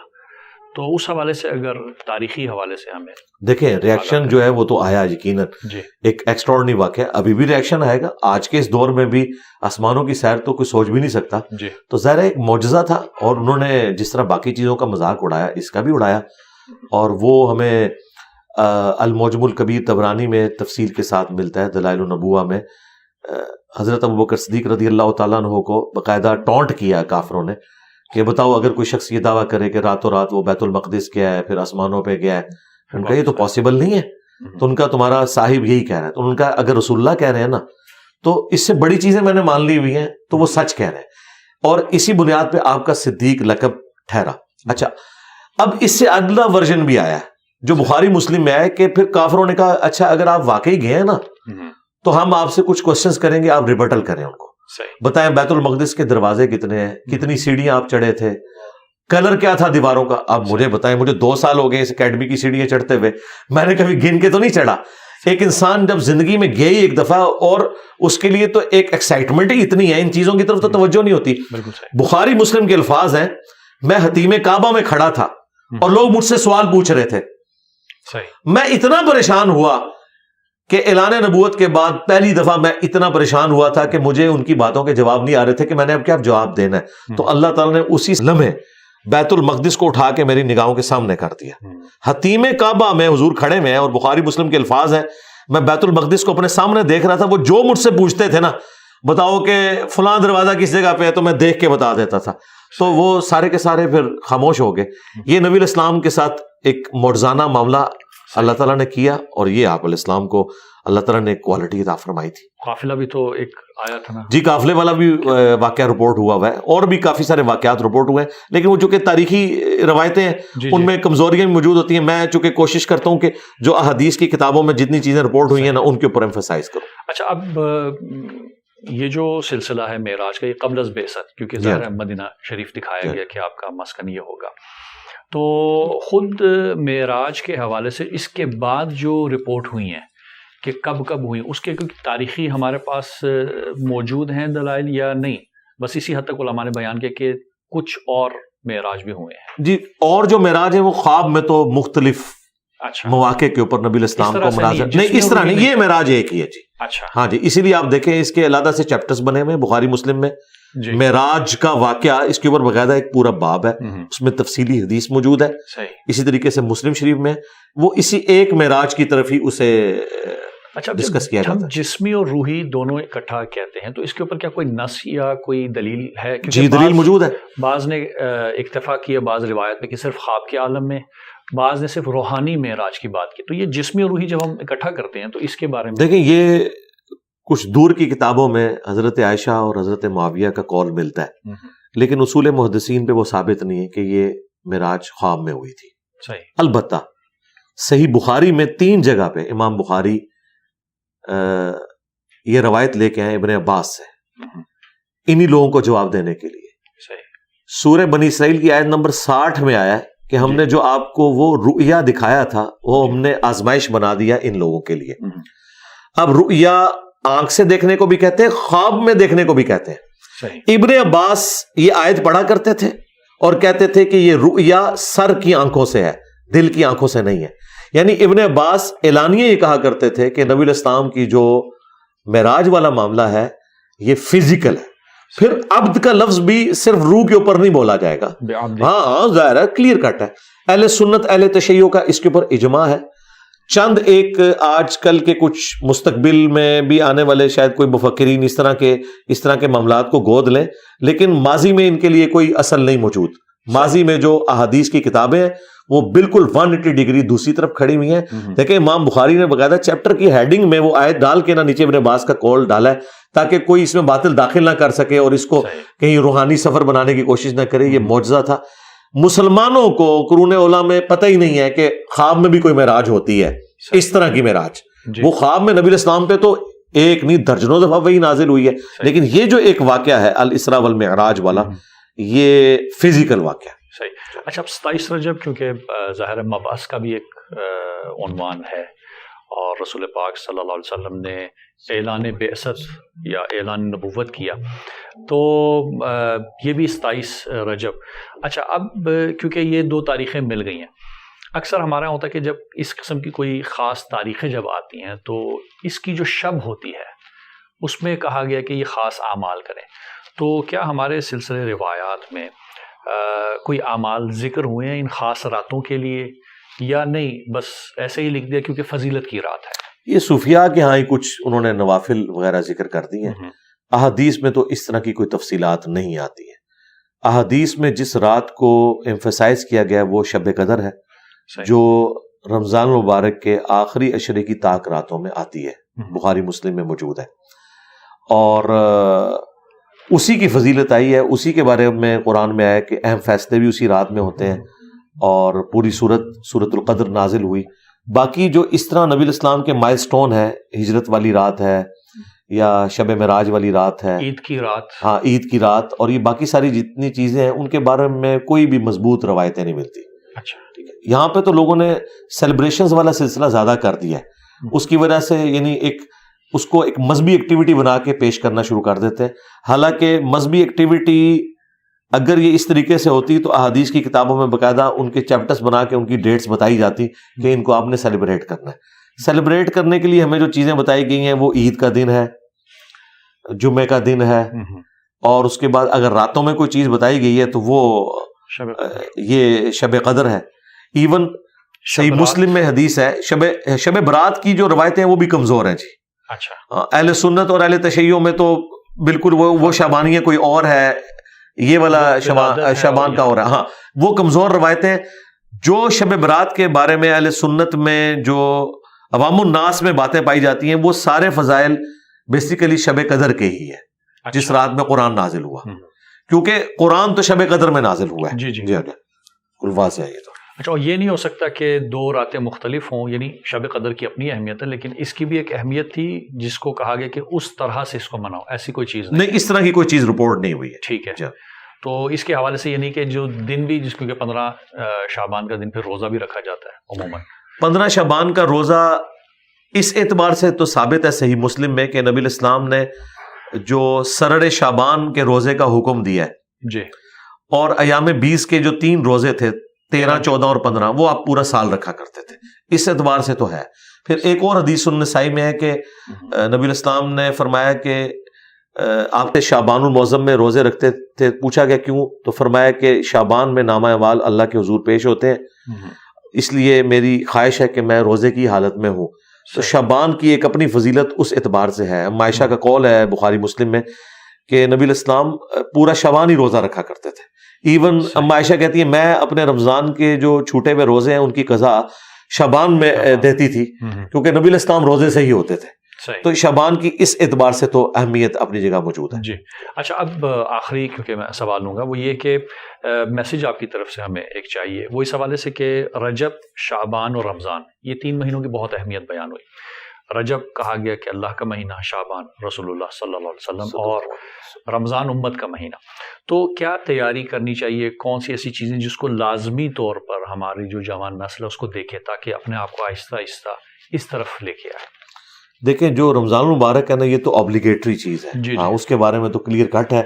S1: تو اس حوالے سے اگر تاریخی حوالے سے ہمیں
S2: دیکھیں ریاکشن جو ہے وہ تو آیا یقیناً, ایک ایکسٹراڈنری واقعہ, ابھی بھی ریاکشن آئے گا. آج کے اس دور میں بھی آسمانوں کی سیر تو کوئی سوچ بھی نہیں سکتا. تو ظاہر ایک معجزہ تھا, اور انہوں نے جس طرح باقی چیزوں کا مذاق اڑایا اس کا بھی اڑایا, اور وہ ہمیں المعجم الکبیر طبرانی میں تفصیل کے ساتھ ملتا ہے. دلائل النبوہ میں حضرت ابوبکر صدیق رضی اللہ تعالیٰ عنہ کو باقاعدہ ٹونٹ کیا کافروں نے کہ بتاؤ اگر کوئی شخص یہ دعویٰ کرے کہ راتوں رات وہ بیت المقدس گیا ہے پھر آسمانوں پہ گیا ہے, ان کا یہ تو پاسبل نہیں ہے. تو ان کا تمہارا صاحب یہی کہہ رہا ہے, تو ان کا اگر رسول اللہ کہہ رہے ہیں نا تو اس سے بڑی چیزیں میں نے مان لی ہوئی ہیں, تو وہ سچ کہہ رہے ہیں, اور اسی بنیاد پہ آپ کا صدیق لقب ٹھہرا. اچھا اب اس سے اگلا ورژن بھی آیا ہے جو بخاری مسلم میں آیا کہ پھر کافروں نے کہا اچھا اگر آپ واقعی گئے ہیں نا تو ہم آپ سے کچھ کوشچنز کریں گے, آپ ریبٹل کریں ان کو, بتائیں بیت المقدس کے دروازے کتنے ہیں, کتنی سیڑھیاں آپ چڑھے تھے, کلر کیا تھا دیواروں کا. اب مجھے بتائیں, مجھے 2 سال ہو گئے اس اکیڈمی کی سیڑھیاں چڑھتے ہوئے, میں نے کبھی گن کے تو نہیں چڑھا. ایک انسان جب زندگی میں گئے ایک دفعہ, اور اس کے لیے تو ایک ایکسائٹمنٹ ہی اتنی ہے, ان چیزوں کی طرف تو توجہ نہیں ہوتی. بخاری مسلم کے الفاظ ہیں, میں حتیم کعبہ میں کھڑا تھا اور لوگ مجھ سے سوال پوچھ رہے تھے, میں اتنا پریشان ہوا کہ اعلان نبوت کے بعد پہلی دفعہ میں اتنا پریشان ہوا تھا کہ مجھے ان کی باتوں کے جواب نہیں آ رہے تھے کہ میں نے اب کیا جواب دینا ہے. تو اللہ تعالیٰ نے اسی لمحے بیت المقدس کو اٹھا کے میری نگاہوں کے سامنے کر دیا. حتیم کعبہ میں حضور کھڑے میں ہیں, اور بخاری مسلم کے الفاظ ہیں, میں بیت المقدس کو اپنے سامنے دیکھ رہا تھا. وہ جو مجھ سے پوچھتے تھے نا, بتاؤ کہ فلاں دروازہ کس جگہ پہ ہے, تو میں دیکھ کے بتا دیتا تھا. تو وہ سارے کے سارے پھر خاموش ہو گئے. یہ نبی علیہ السلام کے ساتھ ایک معجزانہ معاملہ اللہ تعالیٰ نے کیا, اور یہ آپ علیہ السلام کو اللہ تعالیٰ نے کوالٹی عطا فرمائی تھی.
S1: قافلہ بھی تو ایک آیا تھا نا.
S2: جی قافلے والا بھی واقعہ رپورٹ ہوا ہے, اور بھی کافی سارے واقعات رپورٹ ہوئے ہیں, لیکن وہ چونکہ تاریخی روایتیں ہیں ان میں کمزوریاں بھی موجود ہوتی ہیں. میں چونکہ کوشش کرتا ہوں کہ جو احادیث کی کتابوں میں جتنی چیزیں رپورٹ ہوئی ہیں نا ان کے اوپر ایمفسائز کروں.
S1: اچھا اب یہ جو سلسلہ ہے معراج کا, یہ قبل از بعثت, کیونکہ ظاہر مدینہ شریف دکھایا گیا کہ آپ کا مسکن یہ ہوگا, تو خود معراج کے حوالے سے اس کے بعد جو رپورٹ ہوئی ہیں کہ کب کب ہوئی, اس کے کیونکہ تاریخی ہمارے پاس موجود ہیں دلائل یا نہیں, بس اسی حد تک علماء نے بیان کیا کہ کچھ اور معراج بھی ہوئے ہیں.
S2: جی اور جو معراج ہے وہ خواب میں تو مختلف مواقع کے اوپر نبی الاسلام کو مناظر نہیں, اس طرح نہیں, یہ معراج ایک ہی ہے جی.
S1: اچھا
S2: ہاں جی, اسی لیے آپ دیکھیں اس کے علیحدہ سے چیپٹرز بنے ہوئے ہیں بخاری مسلم میں. معراج کا واقعہ اس کے اوپر باقاعدہ ایک پورا باب ہے, اس میں تفصیلی حدیث موجود ہے. اسی طریقے سے مسلم شریف میں وہ اسی ایک معراج کی طرف ہی اسے ڈسکس کیا جاتا ہے.
S1: جسمی اور روحی دونوں اکٹھا کہتے ہیں, تو اس کے اوپر کیا کوئی نص یا کوئی دلیل ہے؟
S2: جی دلیل موجود ہے.
S1: بعض نے اکتفا کیا بعض روایت میں کہ صرف خواب کے عالم میں, بعض نے صرف روحانی معراج کی بات کی. تو یہ جسمی اور روحی جب ہم اکٹھا کرتے ہیں تو اس کے بارے میں
S2: دیکھیں, یہ کچھ دور کی کتابوں میں حضرت عائشہ اور حضرت معاویہ کا قول ملتا ہے, لیکن اصول محدثین پہ وہ ثابت نہیں ہے کہ یہ معراج خواب میں ہوئی تھی.
S1: صحیح.
S2: البتہ صحیح بخاری میں 3 جگہ پہ امام بخاری یہ روایت لے کے آئے ابن عباس سے انہی لوگوں کو جواب دینے کے لیے. سورہ بنی اسرائیل کی آیت نمبر 60 میں آیا ہے کہ ہم نے جو آپ کو وہ رؤیا دکھایا تھا وہ ہم نے آزمائش بنا دیا ان لوگوں کے لیے. اب رؤیا آنکھ سے دیکھنے کو بھی کہتے ہیں, خواب میں دیکھنے کو بھی کہتے ہیں. ابن عباس یہ آیت پڑھا کرتے تھے اور کہتے تھے کہ یہ رؤیا سر کی آنکھوں سے ہے, دل کی آنکھوں سے نہیں ہے. یعنی ابن عباس اعلانیہ یہ کہا کرتے تھے کہ نبی علیہ السلام کی جو معراج والا معاملہ ہے یہ فزیکل ہے. پھر عبد کا لفظ بھی صرف روح کے اوپر نہیں بولا جائے گا. ہاں ظاہر ہے, کلیئر کٹ ہے. اہل سنت اہل تشیع کا اس کے اوپر اجماع ہے. چند ایک آج کل کے کچھ مستقبل میں بھی آنے والے شاید کوئی مفکرین اس طرح کے معاملات کو گود لیں, لیکن ماضی میں ان کے لیے کوئی اصل نہیں موجود ماضی میں جو احادیث کی کتابیں ہیں وہ بالکل 180 ڈگری دوسری طرف کھڑی ہوئی ہیں. دیکھیں امام بخاری نے باقاعدہ چیپٹر کی ہیڈنگ میں وہ آیت ڈال کے نیچے ابن عباس کا قول ڈالا ہے تاکہ کوئی اس میں باطل داخل نہ کر سکے اور اس کو کہیں روحانی سفر بنانے کی کوشش نہ کرے. یہ معجزہ تھا. مسلمانوں کو قرون اولیٰ میں پتہ ہی نہیں ہے کہ خواب میں بھی کوئی معراج ہوتی ہے, اس طرح کی معراج. وہ خواب میں نبی الاسلام پہ تو ایک نہیں درجنوں دفعہ وہی نازل ہوئی ہے, لیکن یہ جو ایک واقعہ ہے الاسراء والمعراج والا, یہ فزیکل واقعہ.
S1: صحیح. اچھا اب 27 رجب چونکہ ظاہر مبعث کا بھی ایک عنوان ہے اور رسول پاک صلی اللہ علیہ وسلم نے اعلان بعثت یا اعلان نبوت کیا, تو یہ بھی 27 رجب. اچھا اب کیونکہ یہ دو تاریخیں مل گئی ہیں, اکثر ہمارا ہوتا ہے کہ جب اس قسم کی کوئی خاص تاریخیں جب آتی ہیں تو اس کی جو شب ہوتی ہے اس میں کہا گیا کہ یہ خاص اعمال کریں. تو کیا ہمارے سلسلے روایات میں کوئی اعمال ذکر ہوئے ہیں ان خاص راتوں کے لیے یا نہیں, بس ایسے ہی لکھ دیا کیونکہ فضیلت کی رات ہے؟
S2: یہ صوفیاء کے ہاں ہی کچھ انہوں نے نوافل وغیرہ ذکر کر دی ہیں. احادیث میں تو اس طرح کی کوئی تفصیلات نہیں آتی ہیں. احادیث میں جس رات کو ایمفیسائز کیا گیا وہ شب قدر ہے جو رمضان المبارک کے آخری عشرے کی طاق راتوں میں آتی ہے, بخاری مسلم میں موجود ہے, اور اسی کی فضیلت آئی ہے. اسی کے بارے میں قرآن میں آیا کہ اہم فیصلے بھی اسی رات میں ہوتے ہیں اور پوری سورۃ القدر نازل ہوئی. باقی جو اس طرح نبی الاسلام کے مائل سٹون ہے, ہجرت والی رات ہے یا شب معراج والی رات ہے,
S1: عید کی رات,
S2: ہاں عید کی رات, اور یہ باقی ساری جتنی چیزیں ہیں ان کے بارے میں کوئی بھی مضبوط روایتیں نہیں ملتی.
S1: اچھا
S2: یہاں پہ تو لوگوں نے سیلیبریشنز والا سلسلہ زیادہ کر دیا ہے, اس کی وجہ سے یعنی اس کو ایک مذہبی ایکٹیویٹی بنا کے پیش کرنا شروع کر دیتے ہیں. حالانکہ مذہبی ایکٹیویٹی اگر یہ اس طریقے سے ہوتی تو احادیث کی کتابوں میں باقاعدہ ان کے چیپٹرز بنا کے ان کی ڈیٹس بتائی جاتی کہ ان کو آپ نے سیلیبریٹ کرنا ہے. سیلیبریٹ کرنے کے لیے ہمیں جو چیزیں بتائی گئی ہیں وہ عید کا دن ہے, جمعے کا دن ہے, اور اس کے بعد اگر راتوں میں کوئی چیز بتائی گئی ہے تو وہ یہ شب قدر ہے. ایون صحیح مسلم میں حدیث ہے شب برات کی جو روایتیں ہیں وہ بھی کمزور ہیں جی.
S1: اچھا
S2: اہل سنت اور اہل تشیع میں تو بالکل وہ شعبانی ہے کوئی اور ہے, یہ والا شعبان کا اور ہے. ہاں وہ کمزور روایتیں. جو شب برات کے بارے میں اہل سنت میں جو عوام الناس میں باتیں پائی جاتی ہیں وہ سارے فضائل بیسیکلی شب قدر کے ہی ہے جس رات میں قرآن نازل ہوا, کیونکہ قرآن تو شب قدر میں نازل ہوا ہے.
S1: جی
S2: بالکل واضح ہے یہ تو.
S1: اچھا, اور یہ نہیں ہو سکتا کہ دو راتیں مختلف ہوں, یعنی شب قدر کی اپنی اہمیت ہے لیکن اس کی بھی ایک اہمیت تھی جس کو کہا گیا کہ اس طرح سے اس کو مناؤ, ایسی کوئی چیز
S2: نہیں, اس طرح کی کوئی چیز رپورٹ نہیں ہوئی ہے.
S1: ٹھیک ہے. تو اس کے حوالے سے یعنی کہ جو دن بھی جس کو کہ 15 شعبان کا دن پھر روزہ بھی رکھا جاتا ہے عموماً.
S2: 15 شعبان کا روزہ اس اعتبار سے تو ثابت ہے صحیح مسلم میں کہ نبی الاسلام نے جو سرڑ شعبان کے روزے کا حکم دیا ہے
S1: جی,
S2: اور ایام 20 کے جو 3 روزے تھے 13, 14 اور 15 وہ آپ پورا سال رکھا کرتے تھے, اس اعتبار سے تو ہے. پھر ایک اور حدیث النسائی میں ہے کہ نبی الاسلام نے فرمایا کہ آپ شعبان المعظم میں روزے رکھتے تھے. پوچھا گیا کیوں, تو فرمایا کہ شعبان میں نامہ اعمال اللہ کے حضور پیش ہوتے ہیں, اس لیے میری خواہش ہے کہ میں روزے کی حالت میں ہوں. تو شعبان کی ایک اپنی فضیلت اس اعتبار سے ہے. عائشہ کا قول ہے بخاری مسلم میں کہ نبی الاسلام پورا شعبان ہی روزہ رکھا کرتے تھے. ایون عائشہ کہتی ہے میں اپنے رمضان کے جو چھوٹے ہوئے روزے ہیں ان کی قضا شعبان میں دیتی تھی کیونکہ نبی الاسلام روزے سے ہی ہوتے تھے. تو شعبان کی اس اعتبار سے تو اہمیت اپنی جگہ موجود ہے.
S1: جی اچھا, اب آخری کیونکہ میں سوال لوں گا وہ یہ کہ میسج آپ کی طرف سے ہمیں ایک چاہیے, وہ اس حوالے سے کہ رجب, شعبان اور رمضان یہ 3 مہینوں کی بہت اہمیت بیان ہوئی. رجب کہا گیا کہ اللہ کا مہینہ, شعبان رسول اللہ صلی اللہ علیہ وسلم, اور رمضان امت کا مہینہ. تو کیا تیاری کرنی چاہیے, کون سی ایسی چیزیں جس کو لازمی طور پر ہماری جو جوان نسل ہے اس کو دیکھے تاکہ اپنے آپ کو آہستہ آہستہ اس طرف لے کے آئے؟
S2: دیکھیں جو رمضان المبارک ہے نا یہ تو آبلیگیٹری چیز ہے. ہاں اس کے بارے میں تو کلیئر کٹ ہے,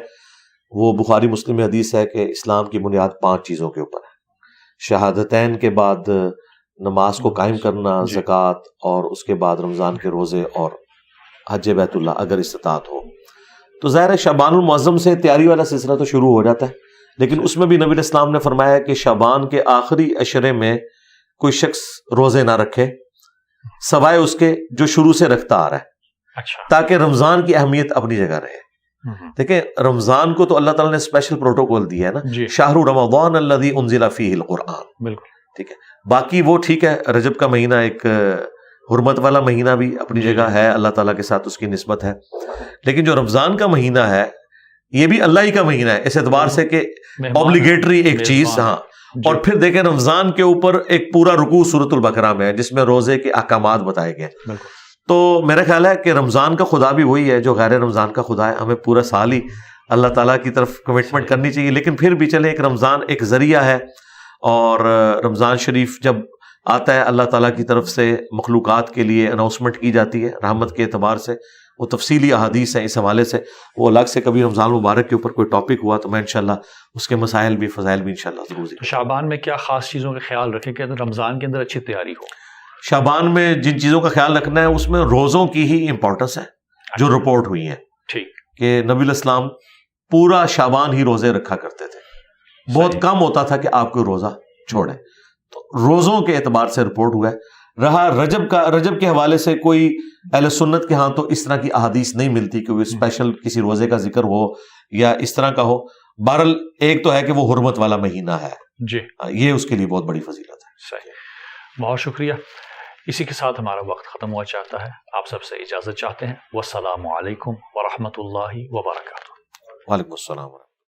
S2: وہ بخاری مسلم میں حدیث ہے کہ اسلام کی بنیاد 5 چیزوں کے اوپر ہے. شہادتین کے بعد نماز کو قائم کرنا, زکوٰۃ, اور اس کے بعد رمضان کے روزے اور حج بیت اللہ اگر استطاعت ہو. تو ظاہر ہے شعبان المعظم سے تیاری والا سلسلہ تو شروع ہو جاتا ہے, لیکن اس میں بھی نبی الاسلام نے فرمایا کہ شعبان کے آخری عشرے میں کوئی شخص روزے نہ رکھے سوائے اس کے جو شروع سے رکھتا آ رہا ہے,
S1: اچھا,
S2: تاکہ رمضان کی اہمیت اپنی جگہ رہے. دیکھیں رمضان کو تو اللہ تعالیٰ نے اسپیشل پروٹوکول دیا ہے نا،
S1: جی
S2: شہر رمضان الذی انزل فیہ القرآن،
S1: بالکل
S2: ٹھیک ہے. باقی وہ ٹھیک ہے، رجب کا مہینہ ایک حرمت والا مہینہ بھی اپنی جگہ ہے، اللہ تعالیٰ کے ساتھ اس کی نسبت ہے، لیکن جو رمضان کا مہینہ ہے یہ بھی اللہ ہی کا مہینہ ہے اس اعتبار سے کہ اوبلیگیٹری ایک چیز. ہاں اور پھر دیکھیں رمضان کے اوپر ایک پورا رکوع سورۃ البقرہ میں ہے جس میں روزے کے احکامات بتائے گئے. تو میرا خیال ہے کہ رمضان کا خدا بھی وہی ہے جو غیر رمضان کا خدا ہے. ہمیں پورا سال ہی اللہ تعالیٰ کی طرف کمٹمنٹ کرنی چاہیے، لیکن پھر بھی چلے ایک رمضان ایک ذریعہ ہے، اور رمضان شریف جب آتا ہے اللہ تعالیٰ کی طرف سے مخلوقات کے لیے اناؤنسمنٹ کی جاتی ہے رحمت کے اعتبار سے. وہ تفصیلی احادیث ہیں اس حوالے سے، وہ الگ سے کبھی رمضان مبارک کے اوپر کوئی ٹاپک ہوا تو میں انشاءاللہ اس کے مسائل بھی فضائل بھی انشاءاللہ ضرور ذکر.
S1: شعبان میں کیا خاص چیزوں کا خیال رکھیں کہ رمضان کے اندر اچھی تیاری ہو؟
S2: شعبان میں جن چیزوں کا خیال رکھنا ہے اس میں روزوں کی ہی امپورٹنس ہے جو رپورٹ ہوئی ہیں،
S1: ٹھیک
S2: کہ نبی الاسلام پورا شعبان ہی روزے رکھا کرتے تھے، بہت کم ہوتا تھا کہ آپ کوئی روزہ چھوڑیں. تو روزوں کے اعتبار سے رپورٹ ہوا ہے. رہا رجب کے حوالے سے کوئی اہل سنت کے ہاں تو اس طرح کی احادیث نہیں ملتی کہ وہ اسپیشل کسی روزے کا ذکر ہو یا اس طرح کا ہو. بہرحال ایک تو ہے کہ وہ حرمت والا مہینہ ہے،
S1: جی
S2: یہ اس کے لیے بہت بڑی فضیلت ہے.
S1: صحیح، بہت شکریہ. اسی کے ساتھ ہمارا وقت ختم ہوا چاہتا ہے، آپ سب سے اجازت چاہتے ہیں. والسلام علیکم ورحمۃ اللہ وبرکاتہ.
S2: وعلیکم السلام.